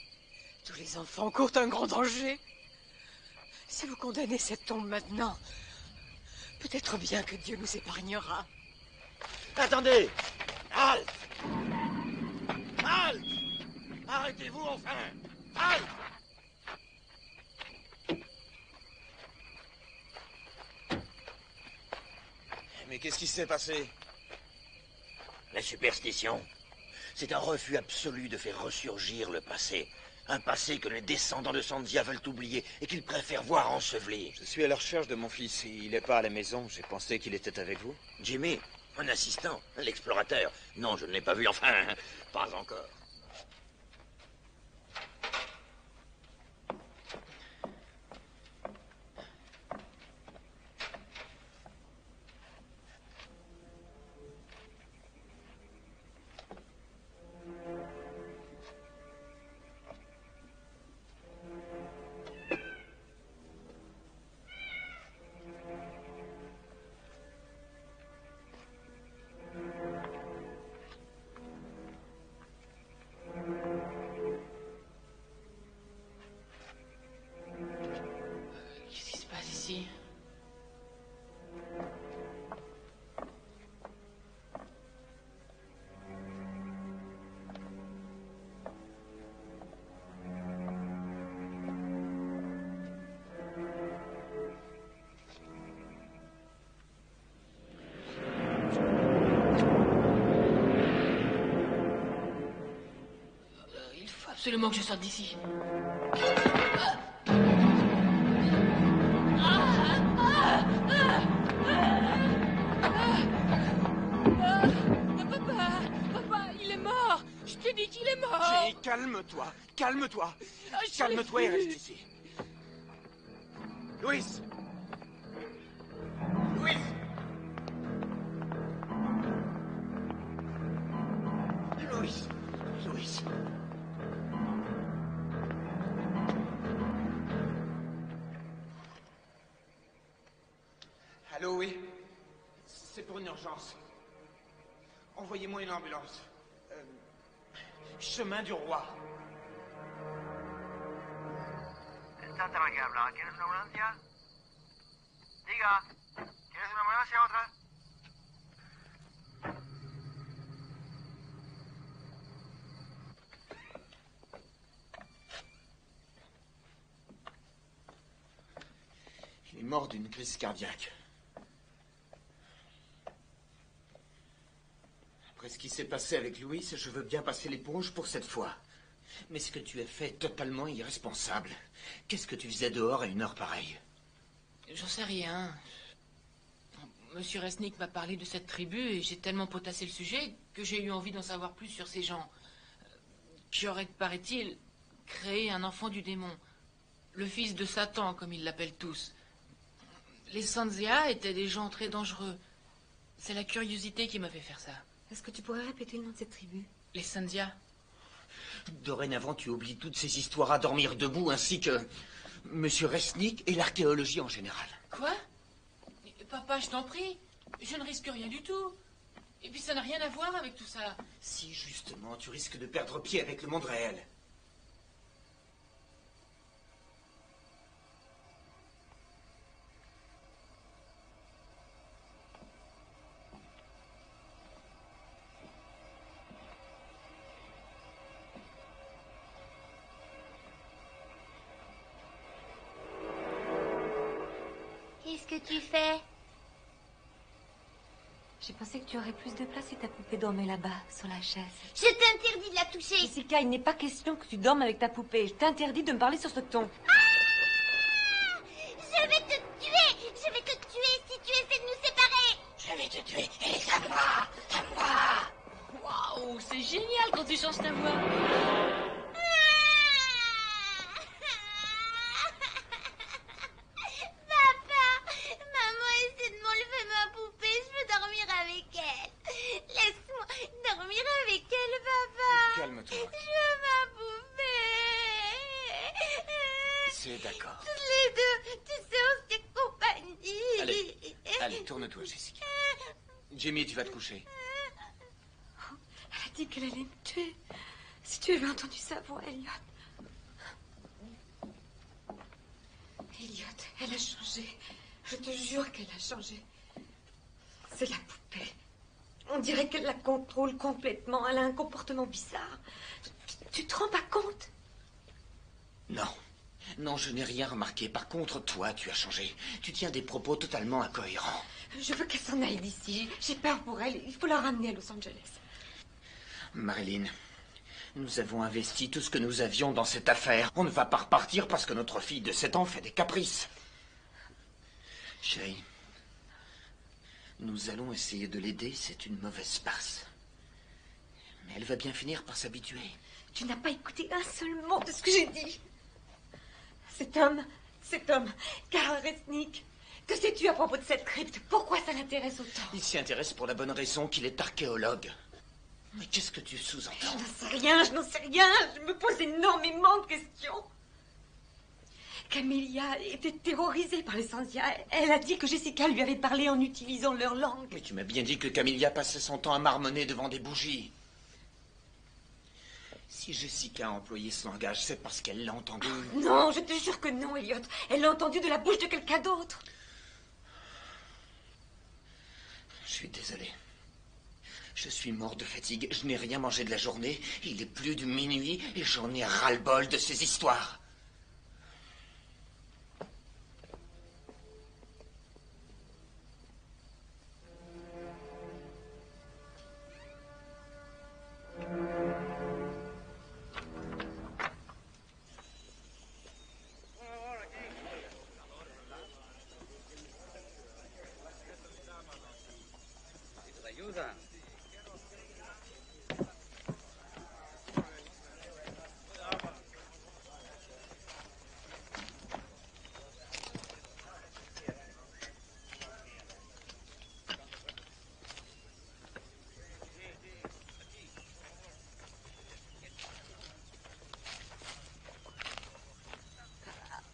Tous les enfants courent un grand danger. Si vous condamnez cette tombe maintenant, peut-être bien que Dieu nous épargnera. Attendez! Halte! Halte! Arrêtez-vous enfin! Halte! Mais qu'est-ce qui s'est passé? La superstition, c'est un refus absolu de faire ressurgir le passé. Un passé que les descendants de Sanzia veulent oublier et qu'ils préfèrent voir enseveli. Je suis à la recherche de mon fils. Il n'est pas à la maison. J'ai pensé qu'il était avec vous. Jimmy, un assistant, l'explorateur. Non, je ne l'ai pas vu, enfin, pas encore. Absolument que je sorte d'ici. Papa, il est mort. Je te dis qu'il est mort. Jenny, calme-toi, calme-toi. Calme-toi et reste ici. Louis! Louis! Louis! Louis! Allô, oui? C'est pour une urgence. Envoyez-moi une ambulance. Chemin du Roi. Está que habla. ¿Quieres una ambulancia? Diga. ¿Quieres una ambulancia o otra? Il est mort d'une crise cardiaque. Après ce qui s'est passé avec Louis, je veux bien passer l'éponge pour cette fois. Mais ce que tu as fait est totalement irresponsable. Qu'est-ce que tu faisais dehors à une heure pareille? J'en sais rien. Monsieur Resnick m'a parlé de cette tribu et j'ai tellement potassé le sujet que j'ai eu envie d'en savoir plus sur ces gens qui auraient, paraît-il, créé un enfant du démon. Le fils de Satan, comme ils l'appellent tous. Les Sanzia étaient des gens très dangereux. C'est la curiosité qui m'a fait faire ça. Est-ce que tu pourrais répéter le nom de cette tribu? Les Sanzia. Dorénavant, tu oublies toutes ces histoires à dormir debout, ainsi que Monsieur Resnick et l'archéologie en général. Quoi? Papa, je t'en prie. Je ne risque rien du tout. Et puis ça n'a rien à voir avec tout ça. Si, justement, tu risques de perdre pied avec le monde réel. Qu'est-ce que tu fais? J'ai pensé que tu aurais plus de place si ta poupée dormait là-bas, sur la chaise. Je t'interdis de la toucher. Jessica, il n'est pas question que tu dormes avec ta poupée. Je t'interdis de me parler sur ce ton. Ah! Je vais te tuer. Je vais te tuer si tu essaies de nous séparer. Je vais te tuer et ça me va, ça me va. Waouh, c'est génial quand tu changes ta voix. sais, d'accord. Toutes les deux, tu sais, on se fait compagnie. Allez, tourne-toi, Jessica. Jimmy, tu vas te coucher. Elle a dit qu'elle allait me tuer. Si tu avais entendu sa voix, Elliot. Elliot, elle a changé. Je te jure qu'elle a changé. C'est la poupée. On dirait qu'elle la contrôle complètement. Elle a un comportement bizarre. Tu te rends pas compte? Non. Non, je n'ai rien remarqué. Par contre, toi, tu as changé. Tu tiens des propos totalement incohérents. Je veux qu'elle s'en aille d'ici. J'ai peur pour elle. Il faut la ramener à Los Angeles. Marilyn, nous avons investi tout ce que nous avions dans cette affaire. On ne va pas repartir parce que notre fille de 7 ans fait des caprices. Chérie, nous allons essayer de l'aider. C'est une mauvaise passe. Mais elle va bien finir par s'habituer. Tu n'as pas écouté un seul mot de ce que j'ai dit. Cet homme, Karl Resnick, que sais-tu à propos de cette crypte? Pourquoi ça l'intéresse autant? Il s'y intéresse pour la bonne raison qu'il est archéologue. Mais qu'est-ce que tu sous-entends? Je n'en sais rien. Je me pose énormément de questions. Camélia était terrorisée par les Sanzia. Elle a dit que Jessica lui avait parlé en utilisant leur langue. Mais tu m'as bien dit que Camélia passait son temps à marmonner devant des bougies. Si Jessica a employé ce langage, c'est parce qu'elle l'a entendu. Non, je te jure que non, Elliot. Elle l'a entendu de la bouche de quelqu'un d'autre. Je suis désolé. Je suis mort de fatigue. Je n'ai rien mangé de la journée. Il est plus de minuit et j'en ai ras-le-bol de ces histoires.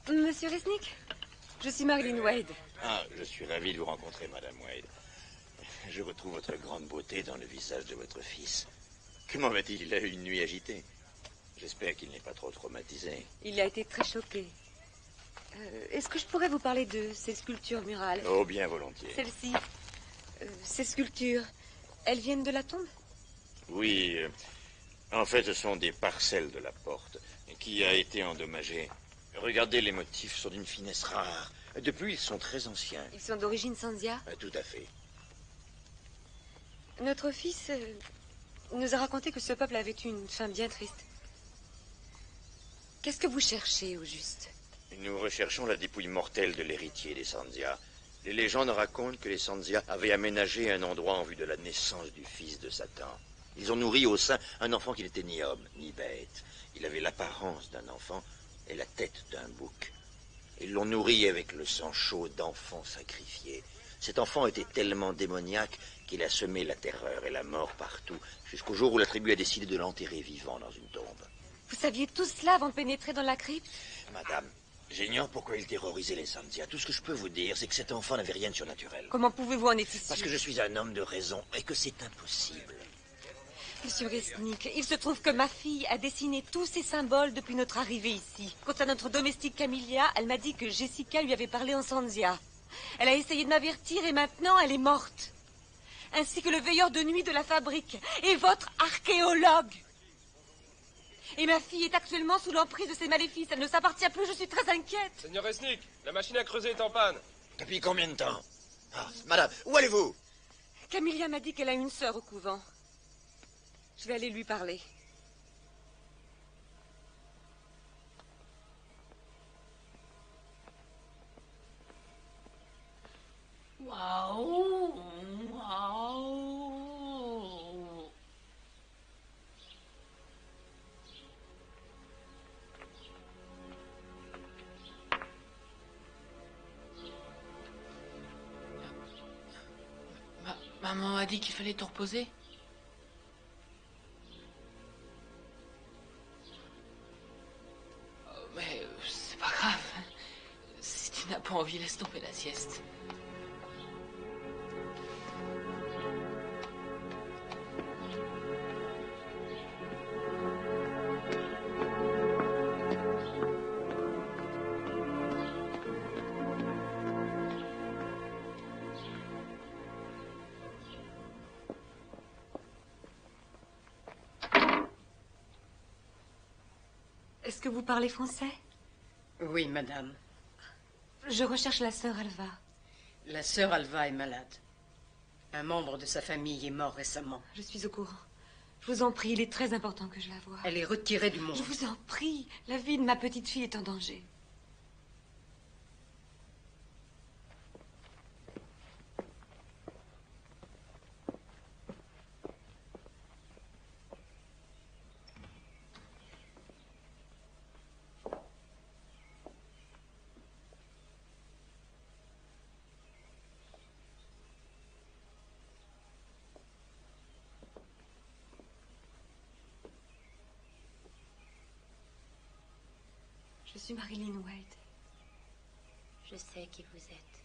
Monsieur Resnick, je suis Marilyn Wade. Ah, je suis ravi de vous rencontrer, Madame Wade. Je retrouve votre grande beauté dans le visage de votre fils. Comment va-t-il? Il a eu une nuit agitée. J'espère qu'il n'est pas trop traumatisé. Il a été très choqué. Est-ce que je pourrais vous parler de ces sculptures murales? Oh, bien volontiers. Celles-ci, ces sculptures, elles viennent de la tombe? Oui, en fait, ce sont des parcelles de la porte qui a été endommagée. Regardez, les motifs sont d'une finesse rare. Depuis, ils sont très anciens. Ils sont d'origine Sanzia? Tout à fait. Notre fils nous a raconté que ce peuple avait eu une fin bien triste. Qu'est-ce que vous cherchez, au juste? Nous recherchons la dépouille mortelle de l'héritier des Sanzia. Les légendes racontent que les Sanzia avaient aménagé un endroit en vue de la naissance du fils de Satan. Ils ont nourri au sein un enfant qui n'était ni homme, ni bête. Il avait l'apparence d'un enfant et la tête d'un bouc. Ils l'ont nourri avec le sang chaud d'enfants sacrifiés. Cet enfant était tellement démoniaque qu'il a semé la terreur et la mort partout, jusqu'au jour où la tribu a décidé de l'enterrer vivant dans une tombe. Vous saviez tout cela avant de pénétrer dans la crypte? Madame, j'ignore pourquoi il terrorisait les Sanzia. Tout ce que je peux vous dire, c'est que cet enfant n'avait rien de surnaturel. Comment pouvez-vous en être ici? Parce que je suis un homme de raison et que c'est impossible. Monsieur Resnick, il se trouve que ma fille a dessiné tous ces symboles depuis notre arrivée ici. Quant à notre domestique Camélia, elle m'a dit que Jessica lui avait parlé en Sanzia. Elle a essayé de m'avertir et maintenant elle est morte. Ainsi que le veilleur de nuit de la fabrique et votre archéologue. Et ma fille est actuellement sous l'emprise de ces maléfices. Elle ne s'appartient plus, je suis très inquiète. Seigneur Resnick, la machine à creuser est en panne. Depuis combien de temps? Madame, où allez-vous? Camélia m'a dit qu'elle a une sœur au couvent. Je vais aller lui parler. Waouh, waouh. Maman a dit qu'il fallait te reposer. Mais c'est pas grave. pas envie, laisse tomber la sieste. Est-ce que vous parlez français? Oui, madame. Je recherche la sœur Alva. La sœur Alva est malade. Un membre de sa famille est mort récemment. Je suis au courant. Je vous en prie, il est très important que je la voie. Elle est retirée du monde. Je vous en prie, la vie de ma petite fille est en danger. Je suis Marilyn Wade. Je sais qui vous êtes.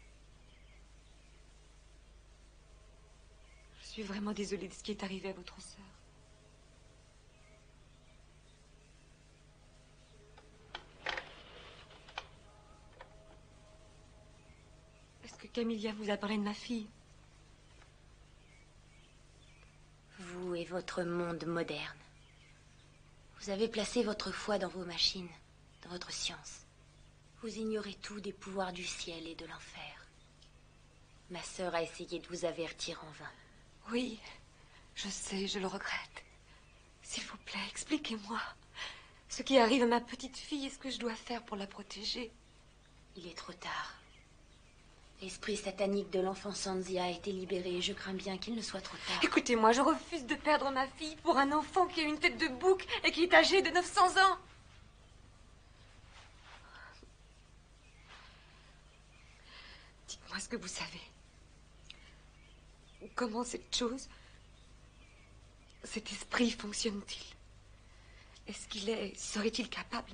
Je suis vraiment désolée de ce qui est arrivé à votre sœur. Est-ce que Camilla vous a parlé de ma fille? Vous et votre monde moderne. Vous avez placé votre foi dans vos machines, dans votre science. Vous ignorez tout des pouvoirs du ciel et de l'enfer. Ma sœur a essayé de vous avertir en vain. Oui, je sais, je le regrette. S'il vous plaît, expliquez-moi. Ce qui arrive à ma petite fille, est-ce que je dois faire pour la protéger? Il est trop tard. L'esprit satanique de l'enfant Sanzia a été libéré et je crains bien qu'il ne soit trop tard. Écoutez-moi, je refuse de perdre ma fille pour un enfant qui a une tête de bouc et qui est âgé de 900 ans. Dites-moi ce que vous savez. Comment cette chose, cet esprit fonctionne-t-il? Serait-il capable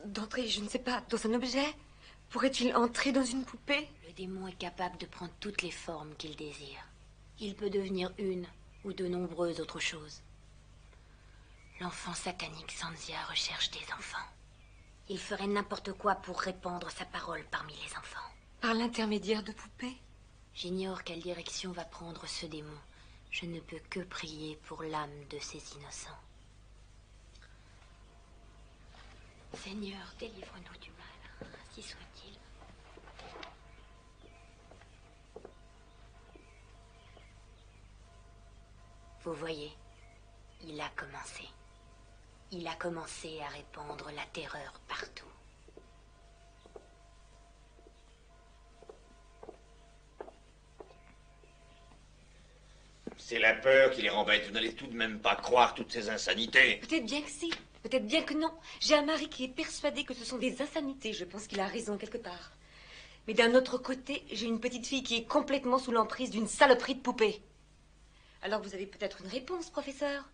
d'entrer, je ne sais pas, dans un objet? Pourrait-il entrer dans une poupée? Le démon est capable de prendre toutes les formes qu'il désire. Il peut devenir une ou de nombreuses autres choses. L'enfant satanique Sanzia recherche des enfants. Il ferait n'importe quoi pour répandre sa parole parmi les enfants. Par l'intermédiaire de poupées? J'ignore quelle direction va prendre ce démon. Je ne peux que prier pour l'âme de ces innocents. Seigneur, délivre-nous du mal, ainsi soit-il. Vous voyez, il a commencé. Il a commencé à répandre la terreur partout. C'est la peur qui les rend bêtes. Vous n'allez tout de même pas croire toutes ces insanités. Peut-être bien que si, peut-être bien que non. J'ai un mari qui est persuadé que ce sont des insanités. Je pense qu'il a raison quelque part. Mais d'un autre côté, j'ai une petite fille qui est complètement sous l'emprise d'une saloperie de poupée. Alors vous avez peut-être une réponse, professeur?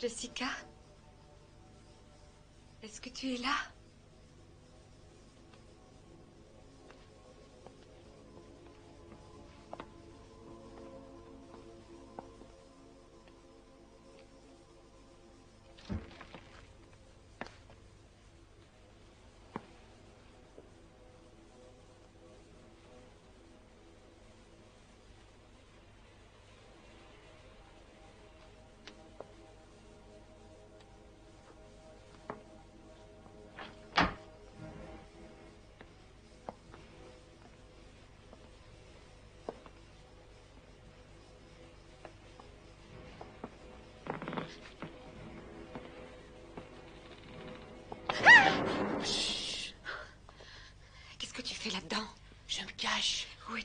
Jessica? Est-ce que tu es là?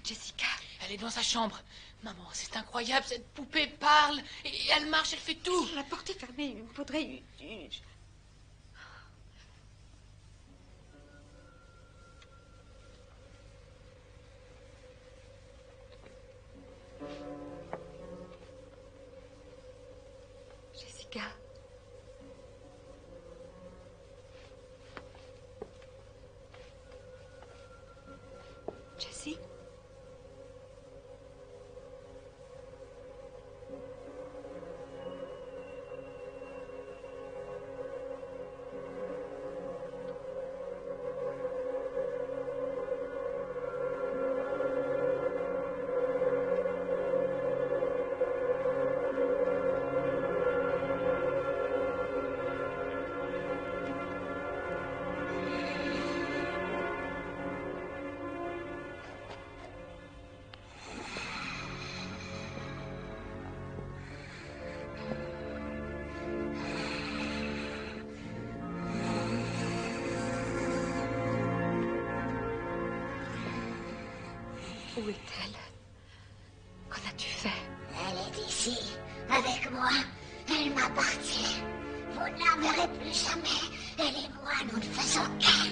Jessica? Elle est dans sa chambre. Maman, c'est incroyable, cette poupée parle, et elle marche, elle fait tout. La porte est fermée, il me faudrait... Jessica? Jessie? Où est-elle? Qu'en as-tu fait? Elle est ici, avec moi. Elle m'appartient. Vous ne la verrez plus jamais. Elle et moi, nous ne faisons qu'un.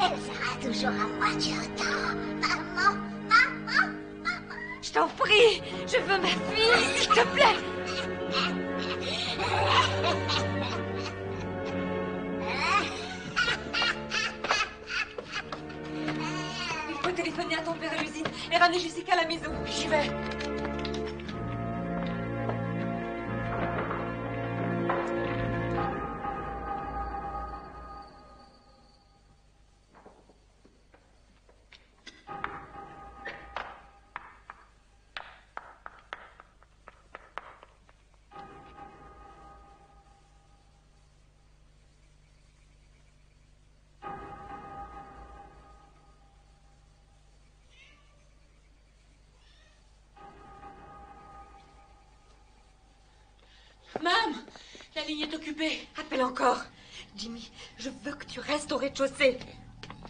Elle sera toujours à moi, tu entends? Maman, maman, maman. Je t'en prie, je veux ma fille, s'il te plaît. Il faut téléphoner à ton père à l'usine et ramener Jessica à la maison. J'y vais. Mam, la ligne est occupée. Appelle encore. Jimmy, je veux que tu restes au rez-de-chaussée.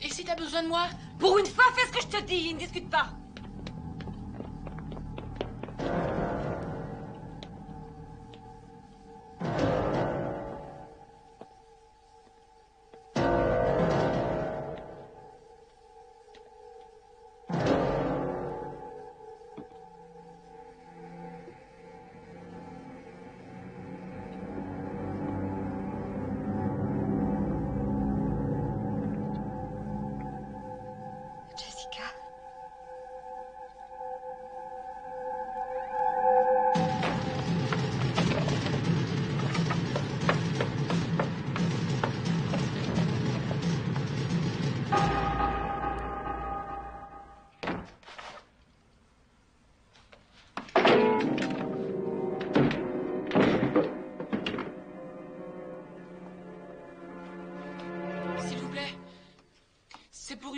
Et si t'as besoin de moi? Pour une fois, fais ce que je te dis, ne discute pas.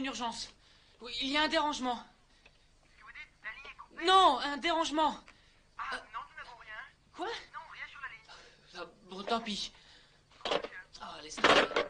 Urgence. Oui, il y a un dérangement. Qu'est-ce que vous dites? La ligne est coupée? Non, un dérangement. Ah, non, nous n'avons rien. Quoi? Non, rien sur la ligne. Ah, bon, tant pis. Ah, laisse tomber.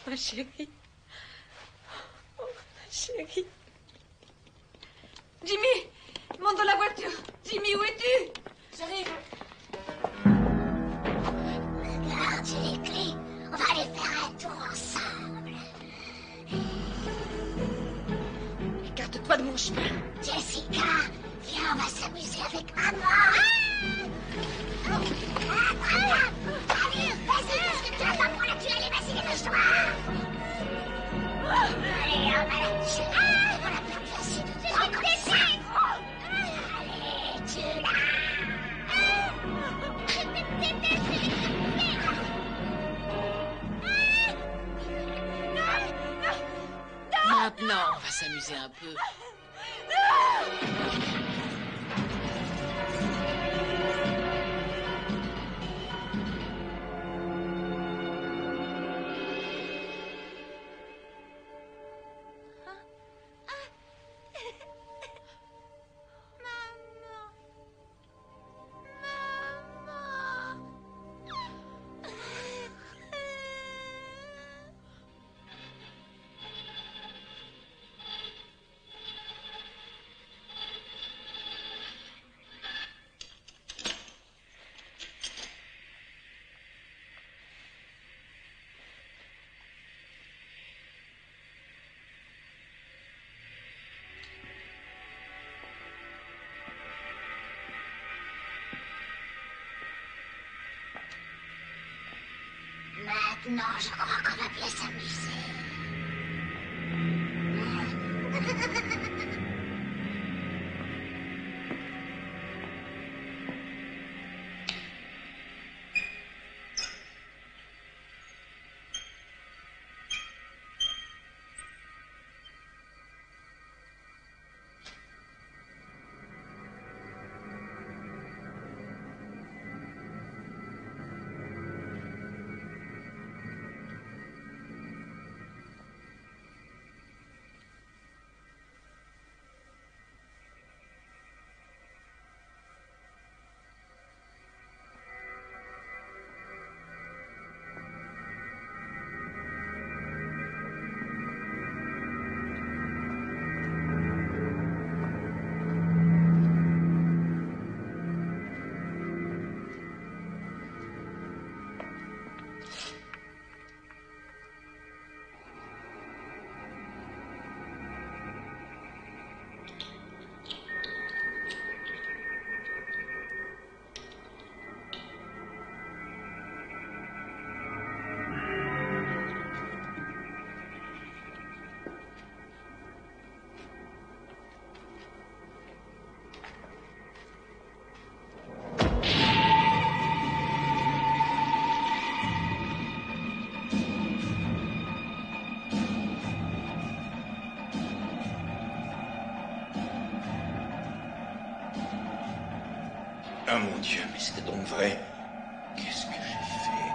Ma chérie. Oh, ma chérie. Jimmy, monte dans la voiture. Jimmy, où es-tu? J'arrive. Regarde, j'ai les clés. On va aller faire un tour ensemble. Écarte-toi de mon chemin. Jessica, viens, on va s'amuser avec maman. Maintenant, on va s'amuser un peu. Maintenant, je crois qu'on va bien s'amuser. Ah mon Dieu, mais c'était donc vrai. Qu'est-ce que j'ai fait?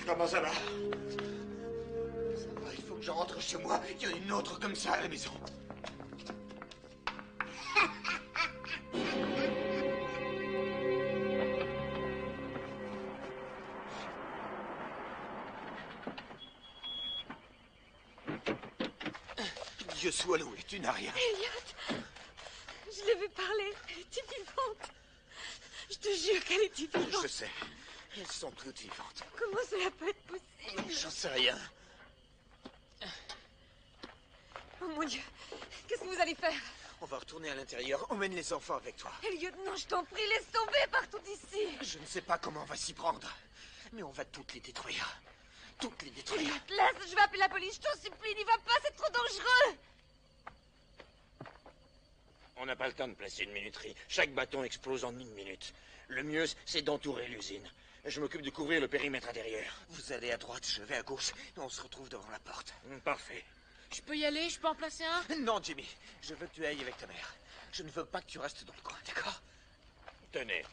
Comment ça va? Ça va, il faut que je rentre chez moi. Il y en a une autre comme ça à la maison. Dieu soit loué, tu n'as rien. Elliot, je l'ai vu parler. Elle était vivante. Je te jure qu'elle était vivante. Je sais. Elles sont toutes vivantes. Comment cela peut être possible? J'en sais rien. Oh mon Dieu, qu'est-ce que vous allez faire? On va retourner à l'intérieur. Emmène les enfants avec toi. Elliot, non, je t'en prie, laisse tomber partout ici. Je ne sais pas comment on va s'y prendre. Mais on va toutes les détruire. Toutes les détruire. Elliot, laisse, je vais appeler la police. Je t'en supplie, n'y va pas, c'est trop dangereux. On n'a pas le temps de placer une minuterie. Chaque bâton explose en 1 minute. Le mieux, c'est d'entourer l'usine. Je m'occupe de couvrir le périmètre intérieur. Vous allez à droite, je vais à gauche. Et on se retrouve devant la porte. Parfait. Je peux y aller? Je peux en placer un? Non, Jimmy. Je veux que tu ailles avec ta mère. Je ne veux pas que tu restes dans le coin, d'accord? Tenez.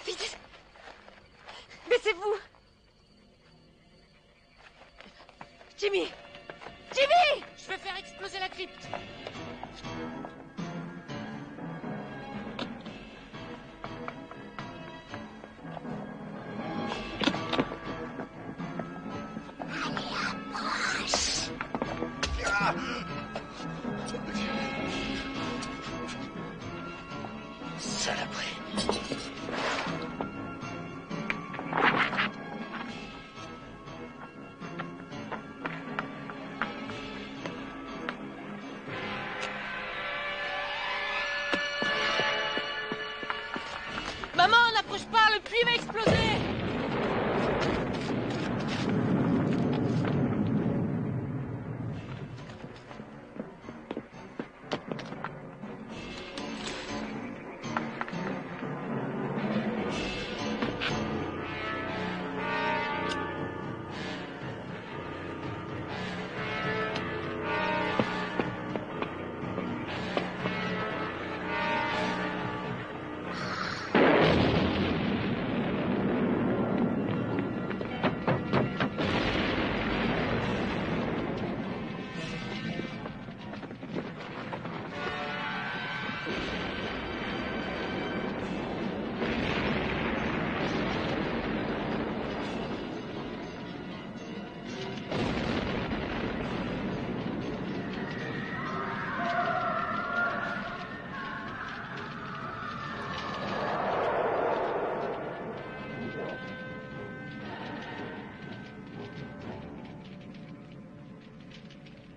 Vite! Baissez-vous! Jimmy! Jimmy! Je vais faire exploser la crypte. Saloperie. Maman, n'approche pas, le puits va exploser.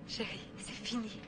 Chérie, c'est fini.